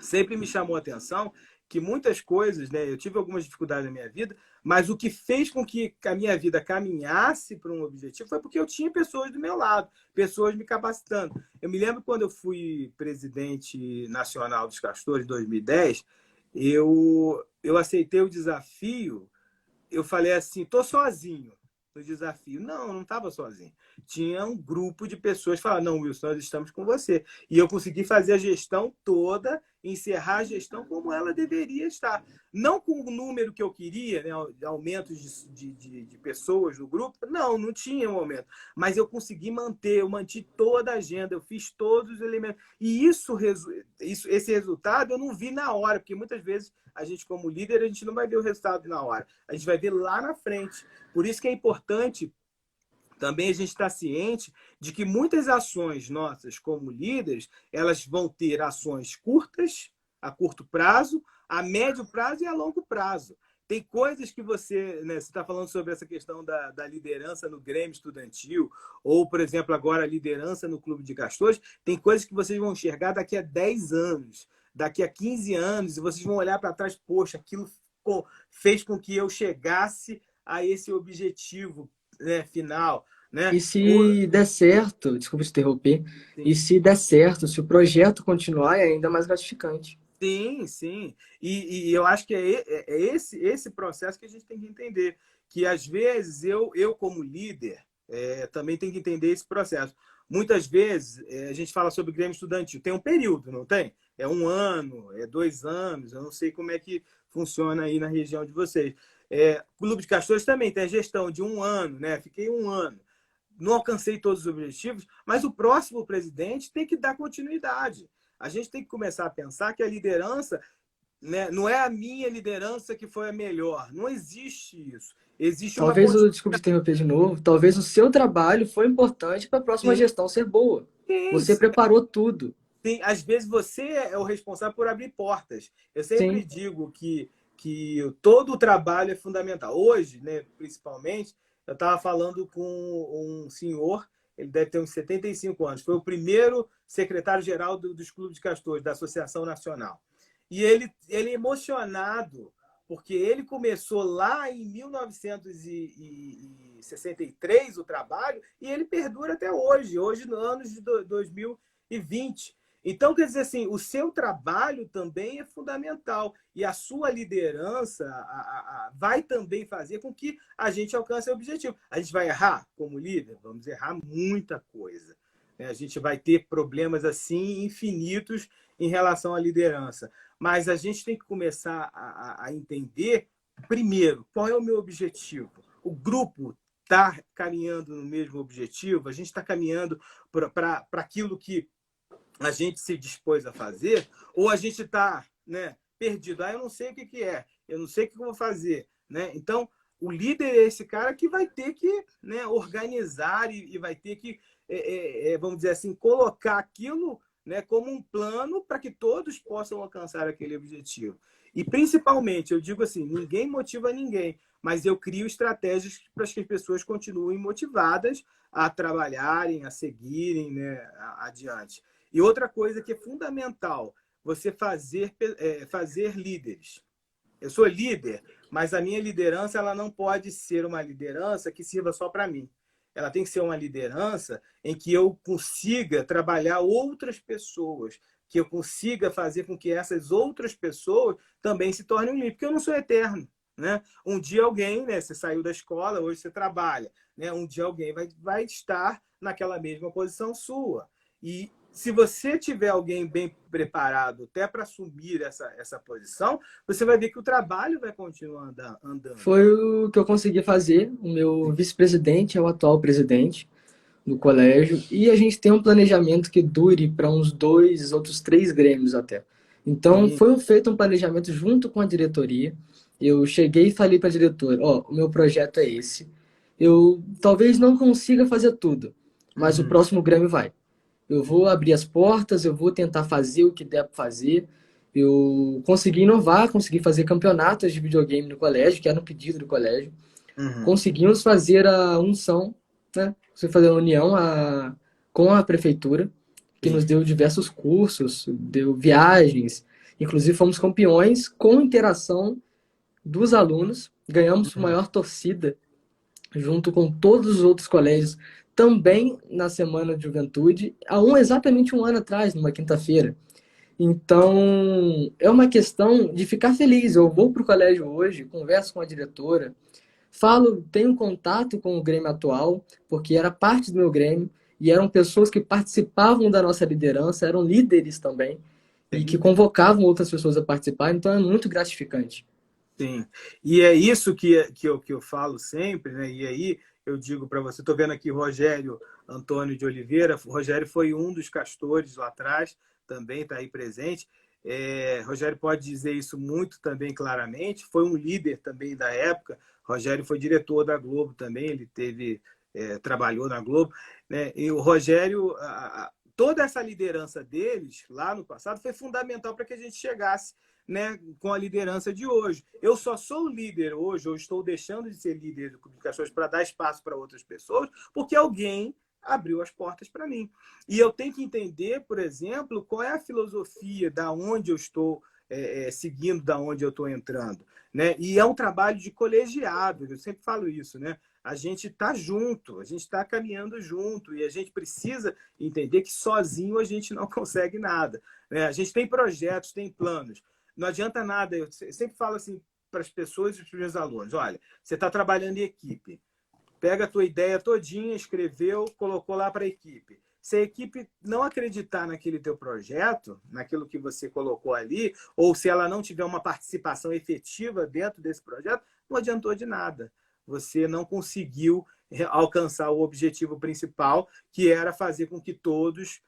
Speaker 2: sempre me chamou a atenção, que muitas coisas, né? Eu tive algumas dificuldades na minha vida, mas o que fez com que a minha vida caminhasse para um objetivo foi porque eu tinha pessoas do meu lado, pessoas me capacitando. Eu me lembro quando eu fui presidente nacional dos Castores em 2010, eu aceitei o desafio, eu falei assim, tô sozinho no desafio. Não, não estava sozinho. Tinha um grupo de pessoas que falaram, não, Wilson, nós estamos com você. E eu consegui fazer a gestão toda, encerrar a gestão como ela deveria estar. Não com o número que eu queria, né, de aumentos de pessoas no grupo, não tinha um aumento. Mas eu consegui manter, eu mantive toda a agenda, eu fiz todos os elementos. E esse resultado eu não vi na hora, porque muitas vezes a gente, como líder, a gente não vai ver o resultado na hora. A gente vai ver lá na frente. Por isso que é importante também a gente estar ciente de que muitas ações nossas como líderes, elas vão ter ações curtas, a curto prazo, a médio prazo e a longo prazo. Tem coisas que você está falando sobre essa questão da liderança no Grêmio Estudantil, ou, por exemplo, agora a liderança no Clube de Castores, tem coisas que vocês vão enxergar daqui a 10 anos, daqui a 15 anos, e vocês vão olhar para trás, poxa, aquilo fez com que eu chegasse a esse objetivo, né, final. Né?
Speaker 1: E se der certo, desculpa te interromper, e se der certo, se o projeto continuar, é ainda mais gratificante.
Speaker 2: Sim, sim. E eu acho que é esse processo que a gente tem que entender. Que às vezes eu como líder, também tenho que entender esse processo. Muitas vezes a gente fala sobre Grêmio Estudantil, tem um período, não tem? É 1 ano, é 2 anos, eu não sei como é que funciona aí na região de vocês. O Clube de Castores também tem a gestão de 1 ano, né? Fiquei 1 ano. Não alcancei todos os objetivos, mas o próximo presidente tem que dar continuidade. A gente tem que começar a pensar que a liderança, né, não é a minha liderança que foi a melhor. Não existe isso. Existe uma
Speaker 1: Talvez
Speaker 2: continuidade.
Speaker 1: desculpa te interromper de novo, talvez o seu trabalho foi importante para a próxima gestão ser boa. Você
Speaker 2: Sim,
Speaker 1: preparou tudo.
Speaker 2: sim. Às vezes você é o responsável por abrir portas. Eu sempre
Speaker 1: Sim.
Speaker 2: digo que todo o trabalho é fundamental. Hoje, né, principalmente, eu estava falando com um senhor, ele deve ter uns 75 anos, foi o primeiro secretário-geral dos Clubes de Castores, da Associação Nacional. E ele emocionado, porque ele começou lá em 1963 o trabalho, e ele perdura até hoje, no ano de 2020. Então, quer dizer assim, o seu trabalho também é fundamental e a sua liderança vai também fazer com que a gente alcance o objetivo. A gente vai errar como líder? Vamos errar muita coisa, né? A gente vai ter problemas assim infinitos em relação à liderança. Mas a gente tem que começar a entender, primeiro, qual é o meu objetivo. O grupo está caminhando no mesmo objetivo, a gente está caminhando para aquilo que a gente se dispôs a fazer, ou a gente está, né, perdido. Eu não sei o que é, eu não sei o que eu vou fazer. Né? Então, o líder é esse cara que vai ter que, né, organizar e vai ter que, vamos dizer assim, colocar aquilo, né, como um plano para que todos possam alcançar aquele objetivo. E, principalmente, eu digo assim, ninguém motiva ninguém, mas eu crio estratégias para que as pessoas continuem motivadas a trabalharem, a seguirem, né, adiante. E outra coisa que é fundamental, você fazer líderes. Eu sou líder, mas a minha liderança ela não pode ser uma liderança que sirva só para mim. Ela tem que ser uma liderança em que eu consiga trabalhar outras pessoas, que eu consiga fazer com que essas outras pessoas também se tornem líderes, porque eu não sou eterno. Né? Um dia alguém, né, você saiu da escola, hoje você trabalha. Né? Um dia alguém vai estar naquela mesma posição sua. E se você tiver alguém bem preparado até para assumir essa posição, você vai ver que o trabalho vai continuar andando.
Speaker 1: Foi o que eu consegui fazer. O meu vice-presidente é o atual presidente do colégio e a gente tem um planejamento que dure para uns 2, outros 3 grêmios até. Então,
Speaker 2: Sim.
Speaker 1: foi feito um planejamento junto com a diretoria. Eu cheguei e falei para a diretora, o meu projeto é esse. Eu talvez não consiga fazer tudo, mas o
Speaker 2: Uhum.
Speaker 1: próximo grêmio vai. Eu vou abrir as portas, eu vou tentar fazer o que der para fazer. Eu consegui inovar, consegui fazer campeonatos de videogame no colégio, que era um pedido do colégio.
Speaker 2: Uhum.
Speaker 1: Conseguimos fazer a unção, né? Conseguimos fazer a união com a prefeitura, que nos
Speaker 2: Sim.
Speaker 1: deu diversos cursos, deu viagens. Inclusive, fomos campeões com interação dos alunos. Ganhamos a
Speaker 2: Uhum.
Speaker 1: maior torcida junto com todos os outros colégios, também na Semana de Juventude, exatamente um ano atrás, numa quinta-feira. Então, é uma questão de ficar feliz. Eu vou para o colégio hoje, converso com a diretora, tenho contato com o Grêmio atual, porque era parte do meu Grêmio, e eram pessoas que participavam da nossa liderança, eram líderes também, e que
Speaker 2: Sim.
Speaker 1: convocavam outras pessoas a participar, então é muito gratificante.
Speaker 2: Sim. E é isso que eu falo sempre, né? E aí eu digo para você, estou vendo aqui Rogério Antônio de Oliveira. O Rogério foi um dos castores lá atrás, também está aí presente. Rogério pode dizer isso muito também claramente. Foi um líder também da época. Rogério foi diretor da Globo também, ele trabalhou na Globo, né? E o Rogério, toda essa liderança deles lá no passado foi fundamental para que a gente chegasse, né, com a liderança de hoje. Eu só sou líder hoje, eu estou deixando de ser líder de comunicações para dar espaço para outras pessoas, porque alguém abriu as portas para mim. E eu tenho que entender, por exemplo, qual é a filosofia da onde eu estou seguindo, da onde eu estou entrando. Né? E é um trabalho de colegiado, eu sempre falo isso, né? A gente está junto, a gente está caminhando junto e a gente precisa entender que sozinho a gente não consegue nada. Né? A gente tem projetos, tem planos. Não adianta nada, eu sempre falo assim para as pessoas e para os meus alunos, olha, você está trabalhando em equipe, pega a tua ideia todinha, escreveu, colocou lá para a equipe. Se a equipe não acreditar naquele teu projeto, naquilo que você colocou ali, ou se ela não tiver uma participação efetiva dentro desse projeto, não adiantou de nada. Você não conseguiu alcançar o objetivo principal, que era fazer com que todos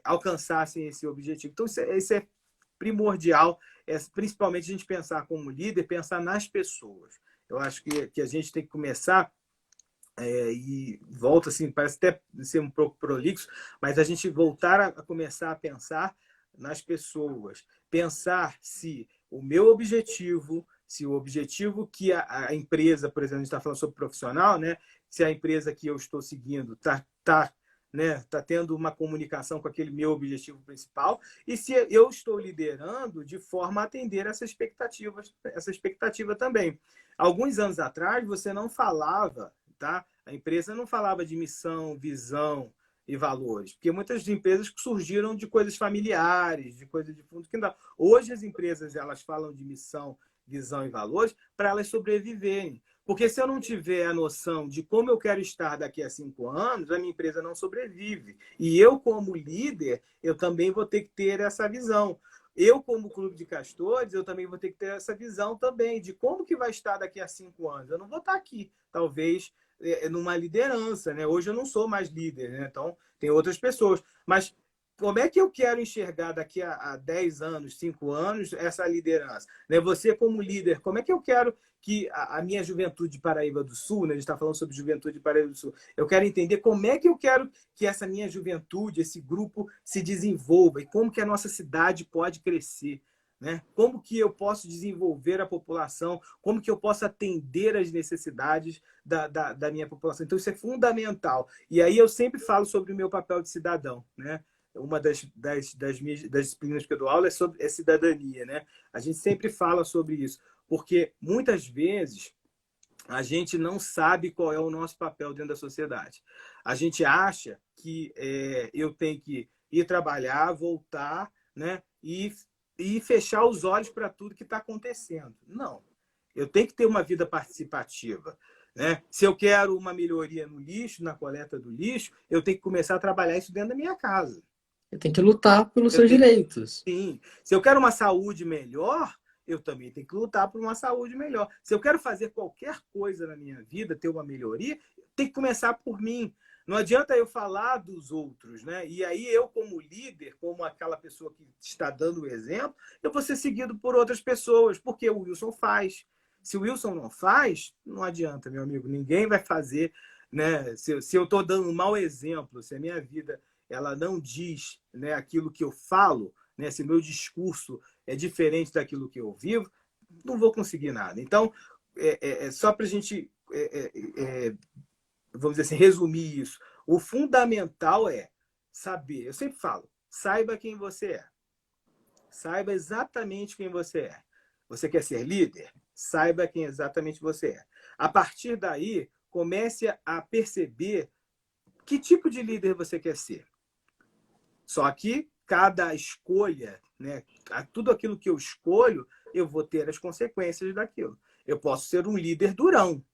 Speaker 2: alcançassem esse objetivo. Então, isso é primordial, principalmente a gente pensar como líder, pensar nas pessoas. Eu acho que a gente tem que começar, e volta assim, parece até ser um pouco prolixo, mas a gente voltar a começar a pensar nas pessoas. Pensar se o objetivo que a empresa, por exemplo, a gente está falando sobre profissional, né? Se a empresa que eu estou seguindo está né, tá tendo uma comunicação com aquele meu objetivo principal, e se eu estou liderando de forma a atender essa expectativa também. Alguns anos atrás, você não falava, tá? A empresa não falava de missão, visão, e valores, porque muitas empresas surgiram de coisas familiares, de coisas de fundo que não. Hoje as empresas elas falam de missão, visão e valores para elas sobreviverem. Porque se eu não tiver a noção de como eu quero estar daqui a 5 anos, a minha empresa não sobrevive. E eu, como líder, eu também vou ter que ter essa visão. Eu, como clube de castores, eu também vou ter que ter essa visão também de como que vai estar daqui a 5 anos. Eu não vou estar aqui, talvez, numa liderança, né? Hoje eu não sou mais líder, né? Então tem outras pessoas. Mas como é que eu quero enxergar daqui a 10 anos, 5 anos, essa liderança? Né? Você, como líder, como é que eu quero que a minha juventude de Paraíba do Sul, né? A gente está falando sobre juventude de Paraíba do Sul, eu quero entender como é que eu quero que essa minha juventude, esse grupo, se desenvolva e como que a nossa cidade pode crescer. Né? Como que eu posso desenvolver a população, como que eu posso atender às necessidades da minha população. Então, isso é fundamental. E aí eu sempre falo sobre o meu papel de cidadão. Né? Uma das disciplinas que eu dou aula é sobre cidadania. Né? A gente sempre fala sobre isso, porque muitas vezes a gente não sabe qual é o nosso papel dentro da sociedade. A gente acha que eu tenho que ir trabalhar, voltar, né? E fechar os olhos para tudo que está acontecendo. Não. Eu tenho que ter uma vida participativa. Né? Se eu quero uma melhoria no lixo, na coleta do lixo, eu tenho que começar a trabalhar isso dentro da minha casa.
Speaker 1: Você tem que lutar pelos
Speaker 2: Eu
Speaker 1: seus
Speaker 2: tenho...
Speaker 1: direitos.
Speaker 2: Sim. Se eu quero uma saúde melhor, eu também tenho que lutar por uma saúde melhor. Se eu quero fazer qualquer coisa na minha vida, ter uma melhoria, tem que começar por mim. Não adianta eu falar dos outros, né? E aí eu, como líder, como aquela pessoa que está dando o exemplo, eu vou ser seguido por outras pessoas, porque o Wilson faz. Se o Wilson não faz, não adianta, meu amigo. Ninguém vai fazer, né? Se eu estou dando um mau exemplo, se a minha vida ela não diz, né, aquilo que eu falo, né? Se meu discurso é diferente daquilo que eu vivo, não vou conseguir nada. Então, só para a gente vamos dizer assim, resumir isso. O fundamental é saber. Eu sempre falo, saiba quem você é. Saiba exatamente quem você é. Você quer ser líder? Saiba quem exatamente você é. A partir daí, comece a perceber que tipo de líder você quer ser. Só que cada escolha, né, tudo aquilo que eu escolho, eu vou ter as consequências daquilo. Eu posso ser um líder durão,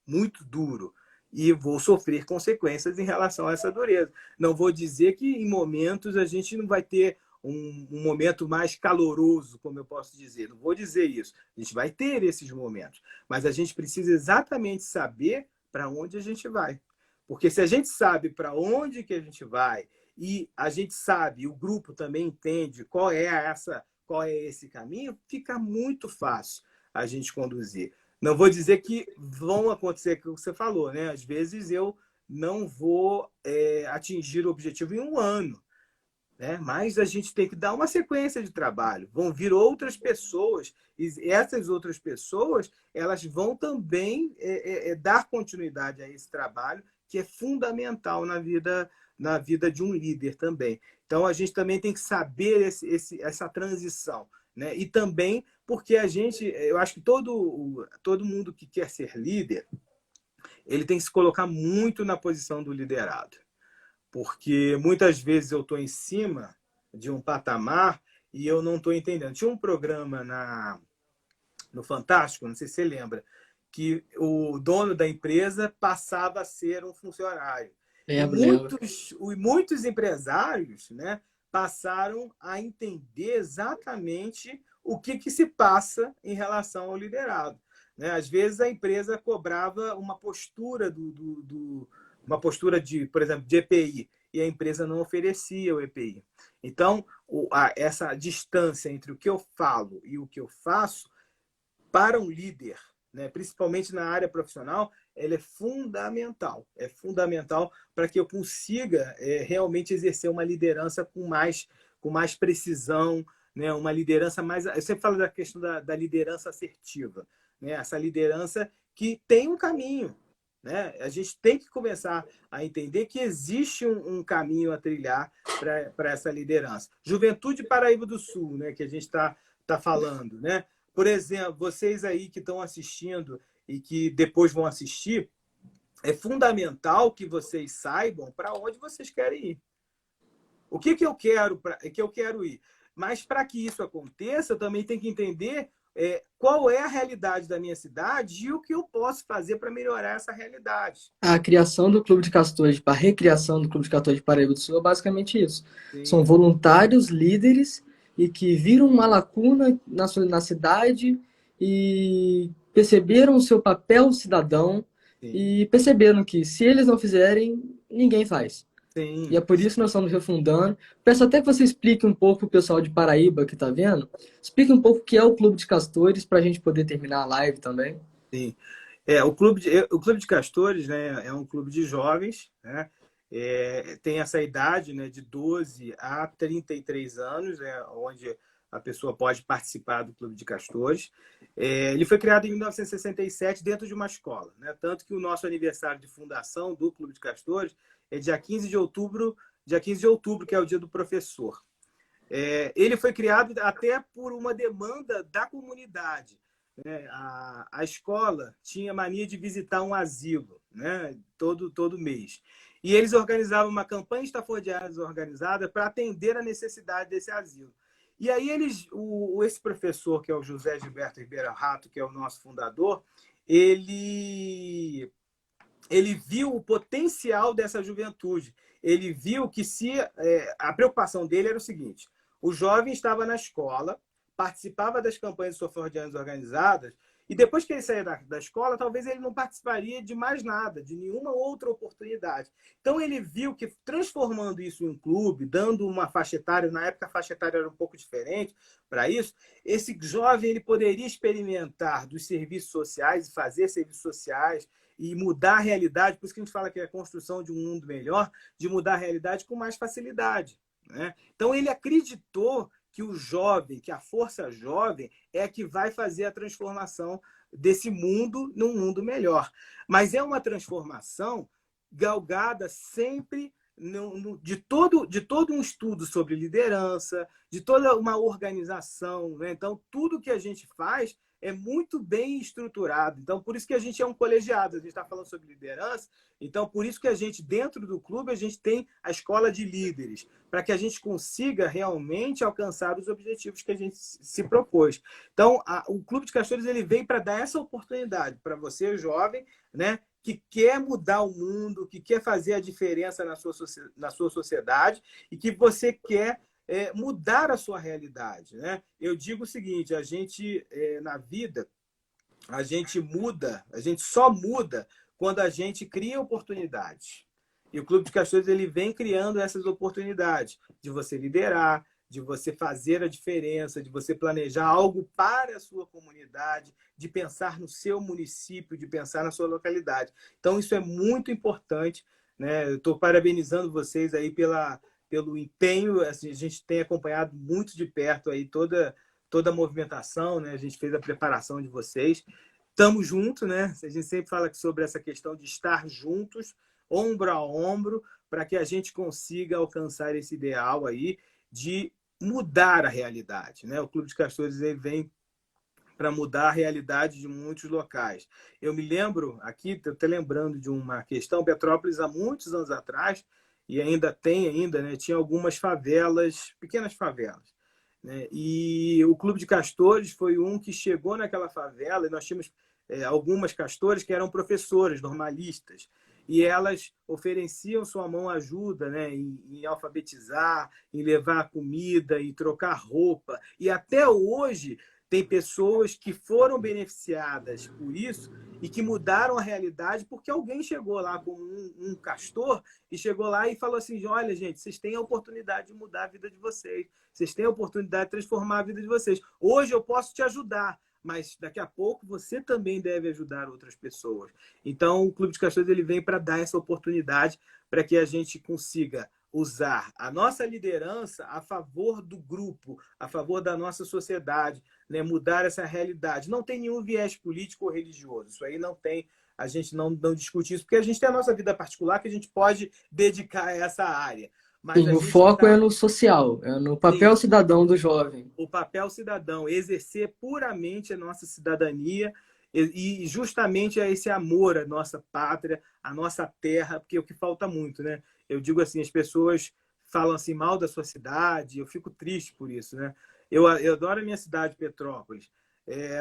Speaker 2: muito duro, e vou sofrer consequências em relação a essa dureza. Não vou dizer que em momentos a gente não vai ter um momento mais caloroso, como eu posso dizer. Não vou dizer isso. A gente vai ter esses momentos, mas a gente precisa exatamente saber para onde a gente vai. Porque se a gente sabe para onde que a gente vai e a gente sabe, o grupo também entende qual é esse caminho, fica muito fácil a gente conduzir. Não vou dizer que vão acontecer o que você falou, né? Às vezes eu não vou atingir o objetivo em um ano, né? Mas a gente tem que dar uma sequência de trabalho. Vão vir outras pessoas e essas outras pessoas elas vão também dar continuidade a esse trabalho que é fundamental na vida de um líder também. Então a gente também tem que saber essa transição, né? E também porque eu acho que todo mundo que quer ser líder, ele tem que se colocar muito na posição do liderado. Porque muitas vezes eu estou em cima de um patamar e eu não estou entendendo. Tinha um programa no Fantástico, não sei se você lembra, que o dono da empresa passava a ser um funcionário.
Speaker 1: Lembro.
Speaker 2: Muitos empresários, né, passaram a entender exatamente o que se passa em relação ao liderado. Né? Às vezes a empresa cobrava uma postura uma postura por exemplo, de EPI, e a empresa não oferecia o EPI. Então, essa distância entre o que eu falo e o que eu faço, para um líder, né, principalmente na área profissional, ela é fundamental. É fundamental para que eu consiga realmente exercer uma liderança com mais precisão, né, uma liderança mais... Eu sempre falo da questão da liderança assertiva, né, essa liderança que tem um caminho. Né? A gente tem que começar a entender que existe um caminho a trilhar para essa liderança. Juventude Paraíba do Sul, né, que a gente está falando, né? Por exemplo, vocês aí que estão assistindo e que depois vão assistir, é fundamental que vocês saibam para onde vocês querem ir. O que que eu quero ir? Mas para que isso aconteça, eu também tenho que entender qual é a realidade da minha cidade e o que eu posso fazer para melhorar essa realidade.
Speaker 1: A criação do Clube de Castores, a recriação do Clube de Castores de Paraíba do Sul é basicamente isso. São
Speaker 2: Sim,
Speaker 1: voluntários, líderes, e que viram uma lacuna na cidade e perceberam o seu papel cidadão
Speaker 2: sim,
Speaker 1: e perceberam que se eles não fizerem, ninguém faz. E
Speaker 2: sim.
Speaker 1: é por isso que nós estamos refundando. Peço até que você explique um pouco o pessoal de Paraíba que está vendo. Explique um pouco o que é o Clube de Castores para a gente poder terminar a live também.
Speaker 2: Sim. O Clube de Castores, né, é um clube de jovens, né? Tem essa idade, né, de 12 a 33 anos, né, onde a pessoa pode participar do Clube de Castores. Ele foi criado em 1967 dentro de uma escola, né? Tanto que o nosso aniversário de fundação do Clube de Castores é dia 15 de outubro, que é o dia do professor. Ele foi criado até por uma demanda da comunidade. Né? A escola tinha mania de visitar um asilo, né? Todo mês. E eles organizavam uma campanha estafordiária organizada para atender a necessidade desse asilo. E aí esse professor, que é o José Gilberto Ribeiro Rato, que é o nosso fundador, ele ele viu o potencial dessa juventude. Ele viu que se a preocupação dele era o seguinte: o jovem estava na escola, participava das campanhas sofordianas organizadas, e depois que ele saía da escola, talvez ele não participaria de mais nada, de nenhuma outra oportunidade. Então ele viu que transformando isso em um clube, dando uma faixa etária, na época a faixa etária era um pouco diferente para isso, esse jovem ele poderia experimentar dos serviços sociais e fazer serviços sociais, e mudar a realidade, por isso que a gente fala que é a construção de um mundo melhor, de mudar a realidade com mais facilidade. Né? Então ele acreditou que o jovem, que a força jovem é a que vai fazer a transformação desse mundo num mundo melhor. Mas é uma transformação galgada sempre de todo um estudo sobre liderança, de toda uma organização. Né? Então, tudo que a gente faz é muito bem estruturado. Então, por isso que a gente é um colegiado. A gente está falando sobre liderança. Então, por isso que a gente, dentro do clube, a gente tem a escola de líderes, para que a gente consiga realmente alcançar os objetivos que a gente se propôs. Então, o Clube de Castores ele vem para dar essa oportunidade para você, jovem, né, que quer mudar o mundo, que quer fazer a diferença na sua sociedade e que você quer mudar a sua realidade. Né? Eu digo o seguinte: a gente, na vida, a gente só muda quando a gente cria oportunidades. E o Clube de Castores ele vem criando essas oportunidades de você liderar, de você fazer a diferença, de você planejar algo para a sua comunidade, de pensar no seu município, de pensar na sua localidade. Então, isso é muito importante. Né? Eu estou parabenizando vocês aí pelo empenho. Assim, a gente tem acompanhado muito de perto aí toda a movimentação, né? A gente fez a preparação de vocês. Estamos juntos, né? A gente sempre fala sobre essa questão de estar juntos, ombro a ombro, para que a gente consiga alcançar esse ideal aí de mudar a realidade. Né? O Clube de Castores ele vem para mudar a realidade de muitos locais. Eu me lembro, aqui, estou até lembrando de uma questão, Petrópolis, há muitos anos atrás, e ainda tem, né, tinha algumas favelas, pequenas favelas. Né? E o Clube de Castores foi um que chegou naquela favela, e nós tínhamos algumas castores que eram professoras, normalistas, e elas ofereciam sua mão ajuda, né, em alfabetizar, em levar comida, em trocar roupa. E até hoje tem pessoas que foram beneficiadas por isso e que mudaram a realidade porque alguém chegou lá com um castor e chegou lá e falou assim: olha, gente, vocês têm a oportunidade de mudar a vida de vocês, vocês têm a oportunidade de transformar a vida de vocês. Hoje eu posso te ajudar, mas daqui a pouco você também deve ajudar outras pessoas. Então, o Clube de Castores ele vem para dar essa oportunidade para que a gente consiga usar a nossa liderança a favor do grupo, a favor da nossa sociedade, né? Mudar essa realidade. Não tem nenhum viés político ou religioso. Isso aí não tem. A gente não discute isso, porque a gente tem a nossa vida particular que a gente pode dedicar a essa área. Mas
Speaker 1: Sim,
Speaker 2: a
Speaker 1: o
Speaker 2: gente
Speaker 1: foco é
Speaker 2: está.
Speaker 1: no social, é no papel
Speaker 2: Isso,
Speaker 1: cidadão do jovem.
Speaker 2: o papel cidadão, exercer puramente a nossa cidadania E justamente é esse amor à nossa pátria, à nossa terra, porque é o que falta muito, né? Eu digo assim, as pessoas falam assim mal da sua cidade, eu fico triste por isso, né? Eu adoro a minha cidade, Petrópolis.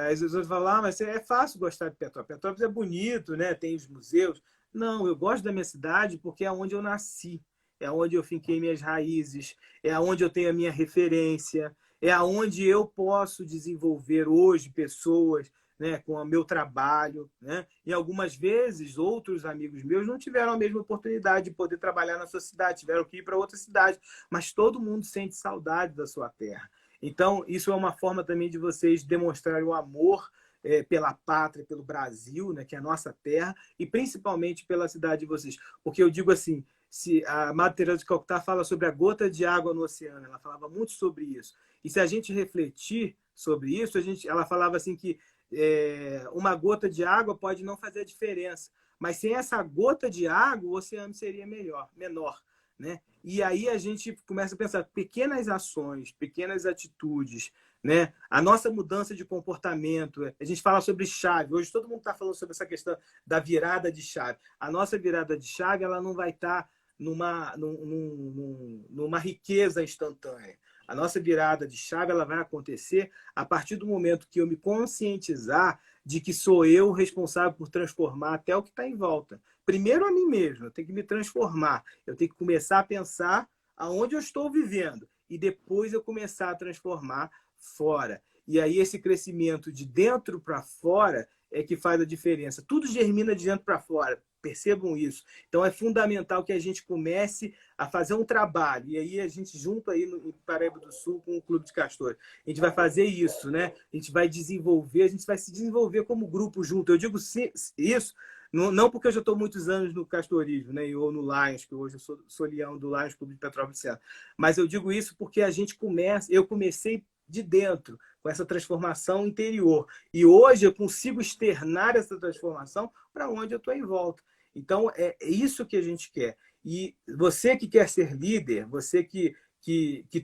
Speaker 2: As pessoas falam, mas é fácil gostar de Petrópolis. Petrópolis é bonito, né? Tem os museus. Não, eu gosto da minha cidade porque é onde eu nasci, é onde eu finquei minhas raízes, é onde eu tenho a minha referência, é onde eu posso desenvolver hoje pessoas, né, com o meu trabalho, né? E algumas vezes outros amigos meus não tiveram a mesma oportunidade de poder trabalhar na sua cidade, tiveram que ir para outra cidade, mas todo mundo sente saudade da sua terra. Então, isso é uma forma também de vocês demonstrarem o amor pela pátria, pelo Brasil, né, que é a nossa terra, e principalmente pela cidade de vocês. Porque eu digo assim, se a Madre Teresa de Calcutá fala sobre a gota de água no oceano, ela falava muito sobre isso. E se a gente refletir sobre isso, ela falava assim que uma gota de água pode não fazer a diferença, mas sem essa gota de água, o oceano seria menor, né? E aí a gente começa a pensar pequenas ações, pequenas atitudes, né? A nossa mudança de comportamento. A gente fala sobre chave. Hoje todo mundo está falando sobre essa questão da virada de chave. A nossa virada de chave, ela não vai estar numa riqueza instantânea. A nossa virada de chave, ela vai acontecer a partir do momento que eu me conscientizar de que sou eu responsável por transformar até o que está em volta. Primeiro a mim mesmo, eu tenho que me transformar. Eu tenho que começar a pensar aonde eu estou vivendo e depois eu começar a transformar fora. E aí esse crescimento de dentro para fora é que faz a diferença. Tudo germina de dentro para fora. Percebam isso. Então é fundamental que a gente comece a fazer um trabalho. E aí a gente junto aí no Paraíba do Sul com o Clube de Castores. A gente vai fazer isso, né? A gente vai desenvolver, a gente vai se desenvolver como grupo junto. Eu digo isso não porque eu já estou muitos anos no castorismo, né? Ou no Lions, que hoje eu sou leão do Lions Clube de Petrópolis Centro. Mas eu digo isso porque eu comecei de dentro, com essa transformação interior. E hoje eu consigo externar essa transformação para onde eu estou em volta. Então, é isso que a gente quer. E você que quer ser líder, você que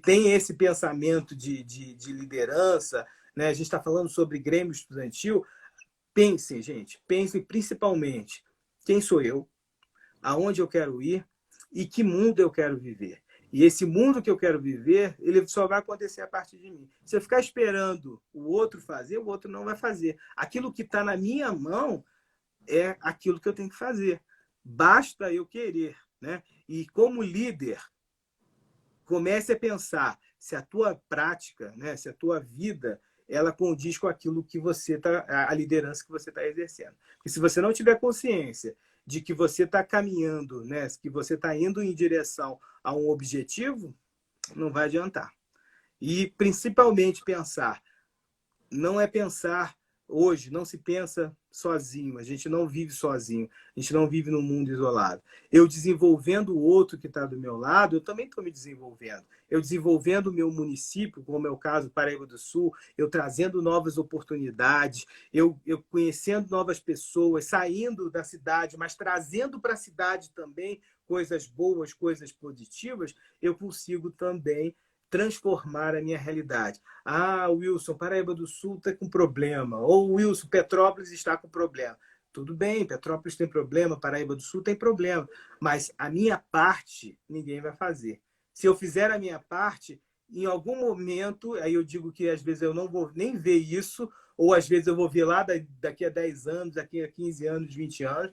Speaker 2: tem esse pensamento de liderança, né? A gente está falando sobre Grêmio Estudantil, pensem, gente, pensem principalmente quem sou eu, aonde eu quero ir e que mundo eu quero viver. E esse mundo que eu quero viver, ele só vai acontecer a partir de mim. Se eu ficar esperando o outro fazer, o outro não vai fazer. Aquilo que está na minha mão é aquilo que eu tenho que fazer. Basta eu querer, né? E como líder, comece a pensar se a tua prática, né, se a tua vida, ela condiz com aquilo que você tá, a liderança que você está exercendo. Porque se você não tiver consciência de que você está caminhando, né, que você está indo em direção a um objetivo, não vai adiantar. E principalmente não é pensar hoje, não se pensa sozinho, a gente não vive sozinho, a gente não vive num mundo isolado. Eu desenvolvendo o outro que está do meu lado, eu também estou me desenvolvendo. Eu desenvolvendo o meu município, como é o caso do Paraíba do Sul, eu trazendo novas oportunidades, eu conhecendo novas pessoas, saindo da cidade, mas trazendo para a cidade também coisas boas, coisas positivas, eu consigo também transformar a minha realidade. Ah, Wilson, Paraíba do Sul está com problema. Ou Wilson, Petrópolis está com problema. Tudo bem, Petrópolis tem problema, Paraíba do Sul tem problema. Mas a minha parte, ninguém vai fazer. Se eu fizer a minha parte, em algum momento, aí eu digo que às vezes eu não vou nem ver isso, ou às vezes eu vou ver lá daqui a 10 anos, daqui a 15 anos, 20 anos,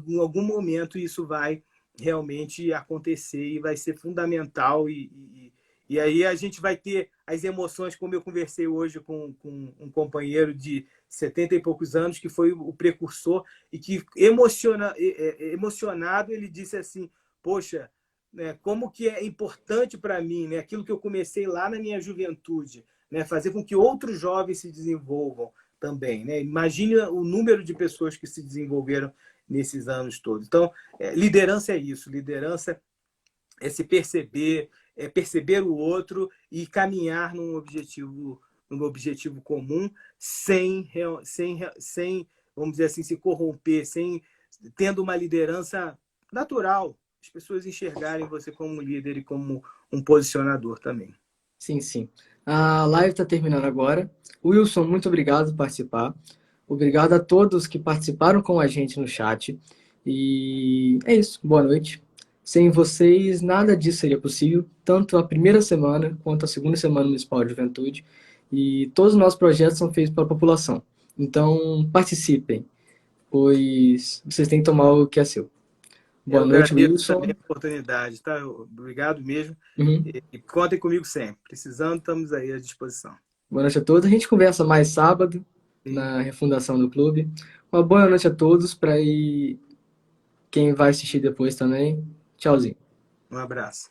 Speaker 2: em algum momento isso vai realmente acontecer e vai ser fundamental e aí a gente vai ter as emoções, como eu conversei hoje com um companheiro de 70 e poucos anos, que foi o precursor, e que emocionado ele disse assim, poxa, né, como que é importante para mim, né, aquilo que eu comecei lá na minha juventude, né, fazer com que outros jovens se desenvolvam também. Né? Imagine o número de pessoas que se desenvolveram nesses anos todos. Então, liderança é isso, liderança é se perceber, é perceber o outro e caminhar num objetivo comum sem, vamos dizer assim, se corromper, tendo uma liderança natural, as pessoas enxergarem você como um líder e como um posicionador também.
Speaker 1: Sim, sim. A live está terminando agora. Wilson, muito obrigado por participar. Obrigado a todos que participaram com a gente no chat. E é isso. Boa noite. Sem vocês, nada disso seria possível, tanto a primeira semana quanto a segunda semana municipal de juventude. E todos os nossos projetos são feitos para a população. Então, participem, pois vocês têm que tomar o que é seu.
Speaker 2: Eu
Speaker 1: Boa noite,
Speaker 2: agradeço também
Speaker 1: Wilson.
Speaker 2: a oportunidade, tá? Obrigado mesmo.
Speaker 1: Uhum.
Speaker 2: E contem comigo sempre. Precisando, estamos aí à disposição.
Speaker 1: Boa noite a todos. A gente conversa mais sábado
Speaker 2: Sim.
Speaker 1: na refundação do clube. Uma boa noite a todos para quem vai assistir depois também. Tchauzinho.
Speaker 2: Um abraço.